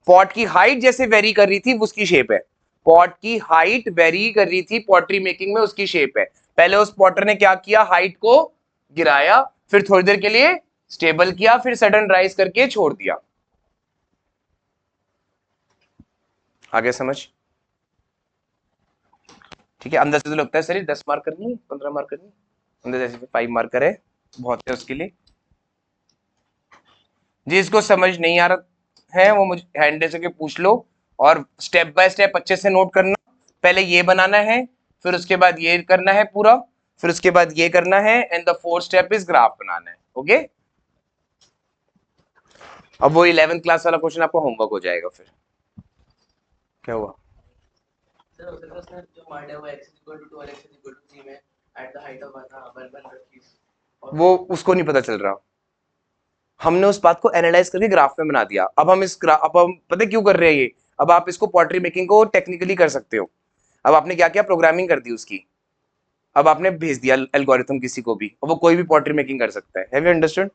पॉट की हाइट जैसे वेरी कर रही थी उसकी शेप है। पॉट की हाइट वेरी कर रही थी पॉटरी मेकिंग में, उसकी शेप है। पहले उस पॉटर ने क्या किया, हाइट को गिराया, फिर थोड़ी देर के लिए स्टेबल किया, फिर सडन राइज करके छोड़ दिया। आगे समझ, ठीक है। अंदर से तो लगता है सर 10 मार्क करनी है, 15 मार्क करनी है, अंदर जैसे 5 मार्कर है, बहुत है उसके लिए। जिसको समझ नहीं आ रहा है वो मुझे हैंड से पूछ लो, और स्टेप बाय स्टेप अच्छे से नोट करना। पहले ये बनाना है, फिर उसके बाद ये करना है पूरा, फिर उसके बाद ये करना है, and the 4th step is graph बनाना है। ओके, अब वो 11th क्लास वाला क्वेश्चन आपको होमवर्क हो जाएगा। फिर क्या हुआ सर जो मार्ड है वो x = 2 और x = 3 में एट द हाइट ऑफ 1 रखी, वो उसको नहीं पता चल रहा, हमने उस बात को एनालाइज करके ग्राफ में बना दिया। अब हम अब हम पता क्यों कर रहे हैं ये, अब आप इसको पॉटरी मेकिंग को टेक्निकली कर सकते हो। अब आपने क्या किया, प्रोग्रामिंग कर दी उसकी, अब आपने भेज दिया एल्गोरिथम किसी को भी, और वो कोई भी पॉटरी मेकिंग कर सकता है। Have you understood?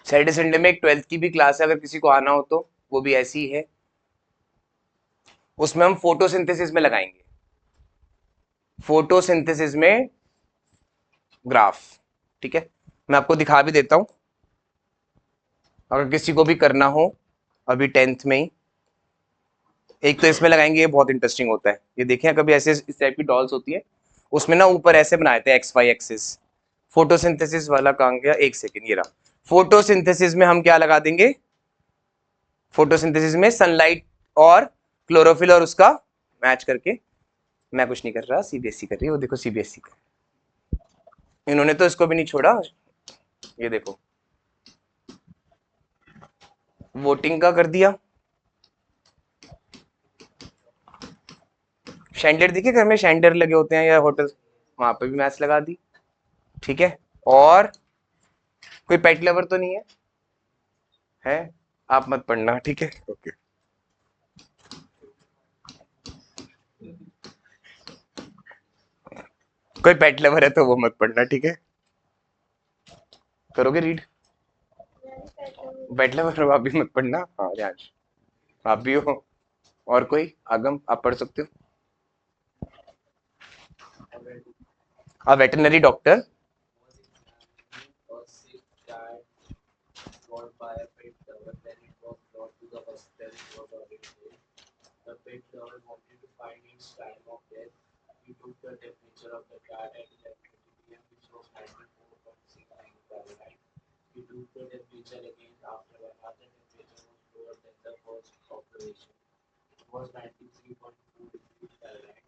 Saturday Sunday में एक 12th की भी क्लास है, अगर किसी को आना हो तो वो भी ऐसी ही है। उसमें हम फोटोसिंथेसिस में लगाएंगे, फोटोसिंथेसिस में ग्राफ। ठीक है, मैं आपको दिखा भी देता हूं अगर किसी को भी करना हो अभी 10th में ही। एक तो इसमें लगाएंगे, ये बहुत इंटरेस्टिंग होता है, ये देखें कभी ऐसे इस टाइप की डॉल्स होती है, उसमें ना ऊपर ऐसे बनाए थे एक्स वाई एक्सिस। फोटोसिंथेसिस वाला कहाँ गया, एक सेकेंड, ये रहा। फोटोसिंथेसिस में हम क्या लगा देंगे, फोटोसिंथेसिस में सनलाइट और क्लोरोफिल और उसका मैच करके। मैं कुछ नहीं कर रहा, सीबीएसई कर रही है, वो देखो सीबीएसई का, इन्होंने तो इसको भी नहीं छोड़ा। ये देखो वोटिंग का कर दिया, शैंडलियर देखिए घर में शैंडलियर लगे होते हैं या होटल, वहां पे भी मैच लगा दी। ठीक है, और कोई पेट लवर तो नहीं है? है, आप मत पढ़ना, ठीक है, ओके। कोई पेट लवर है तो वो मत पढ़ना, ठीक है। करोगे रीड? पेट लवर आप भी मत पढ़ना, हाँ ध्यान, आप भी हो। और कोई आगम आप पढ़ सकते हो? a veterinary doctor A sick cat brought by a pet lover. Then it was brought to the hospital. It was already dead. The pet lover wanted to find its time of death. He took the temperature of the cat at 11:20 p.m., which was 94.6 degrees Fahrenheit. He took the temperature again after 1 hour. The temperature was lower than the first observation. It was 93.4 degrees Fahrenheit.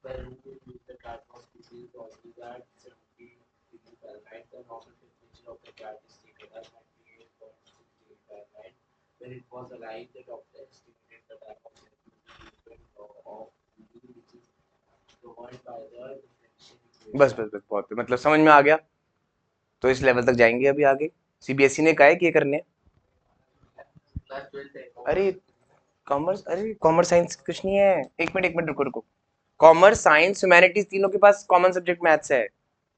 The room in which the cat was diseased only at 70 degrees Fahrenheit. The normal temperature of the cat is stated as 98.6 degrees Fahrenheit. When it was alive, the doctor estimated the time of death using the law of Lilly, which is governed by the differential equation. बस बस बस बहुत है, मतलब समझ में आ गया। तो इस लेवल तक जाएंगे अभी आगे। सीबीएसई ने कहा है कि ये करने हैं। Class 12 है। अरे कॉमर्स, अरे कॉमर्स साइंस कुछ नहीं है, एक मिनट रुको रुको। कॉमर्स साइंस ह्यूमैनिटीज तीनों के पास कॉमन सब्जेक्ट मैथ्स है,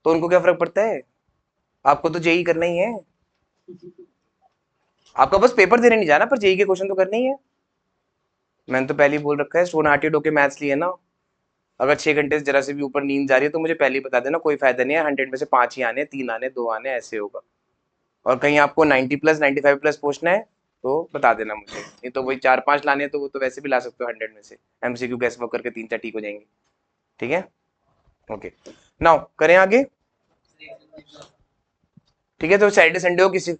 तो उनको क्या फर्क पड़ता है? आपको तो जेई करना ही है, आपका बस पेपर देने नहीं जाना, पर जेई के क्वेश्चन तो करने ही है। मैंने तो पहले ही बोल रखा है, स्टोन हार्टेड होके मैथ्स लिए ना, अगर 6 घंटे से जरा से भी ऊपर नींद जा रही है तो मुझे पहले ही बता देना, कोई फायदा नहीं है। 100 में से 5 ही आने, 3 आने, 2 आने, ऐसे होगा। और कहीं आपको 90 प्लस 95 प्लस पूछना है तो बता देना मुझे, नहीं तो वही 4-5 लाने हैं तो वो तो वैसे भी ला सकते हो 100 में से, एमसीक्यू गैस वर्क करके 3-4 ठीक हो जाएंगे। ठीक है, ओके। नाउ करें आगे। ठीक है, तो सैटरडे संडे हो किसी,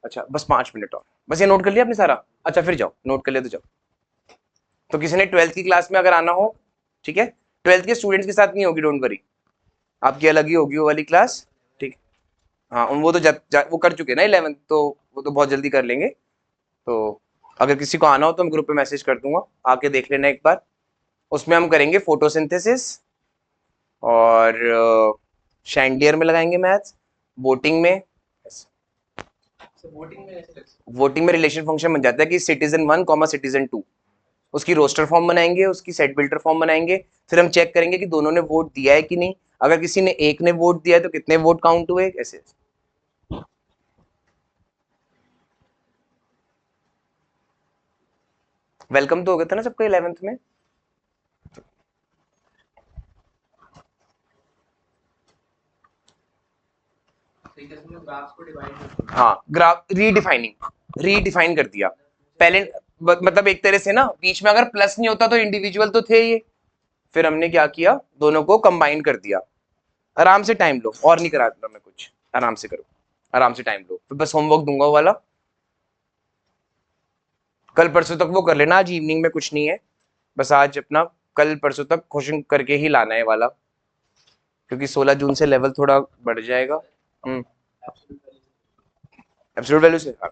अच्छा बस 5 मिनट और, बस ये नोट कर लिया आपने सारा? अच्छा फिर जाओ, नोट कर लिया तो जाओ। तो किसी ने 12th की क्लास में अगर आना हो, ठीक है, 12th के स्टूडेंट्स के साथ नहीं होगी, डोंट वरी, आपकी अलग ही होगी वो वाली क्लास। ठीक, हाँ वो तो वो कर चुके ना 11th, तो वो तो बहुत जल्दी कर लेंगे। तो अगर किसी को आना हो तो मैं ग्रुप पे मैसेज कर दूंगा, आके देख लेना एक बार। उसमें हम करेंगे फोटोसिंथेसिस और शैंडियर में लगाएंगे मैथ्स, वोटिंग में। वोटिंग में ऐसे वोटिंग में रिलेशन फंक्शन बन जाता है कि सिटीजन 1 कॉमा सिटीजन 2, उसकी रोस्टर फॉर्म बनाएंगे, उसकी सेट बिल्डर फॉर्म बनाएंगे, फिर हम चेक करेंगे कि दोनों ने वोट दिया है कि नहीं। अगर किसी ने एक ने वोट दिया है तो कितने वोट काउंट हुए, ऐसे। वेलकम तो हो गया था ना सबका 11th में? ग्राफ्स को डिवाइड हाँ, ग्राफ रीडिफाइन कर दिया पहले, मतलब एक तरह से ना, बीच में अगर प्लस नहीं होता तो इंडिविजुअल तो थे ये, फिर हमने क्या किया, दोनों को कंबाइन कर दिया। आराम से टाइम लो, और नहीं करा दूंगा मैं कुछ, आराम से करो, आराम से टाइम लो, फिर बस होमवर्क दूंगा वो वाला, कल परसों तक वो कर लेना, आज इवनिंग में कुछ नहीं है, बस आज अपना कल परसों तक क्वेश्चन करके ही लाना है वाला, क्योंकि 16 जून से लेवल थोड़ा बढ़ जाएगा। एब्सोल्यूट वैल्यू से, हाँ।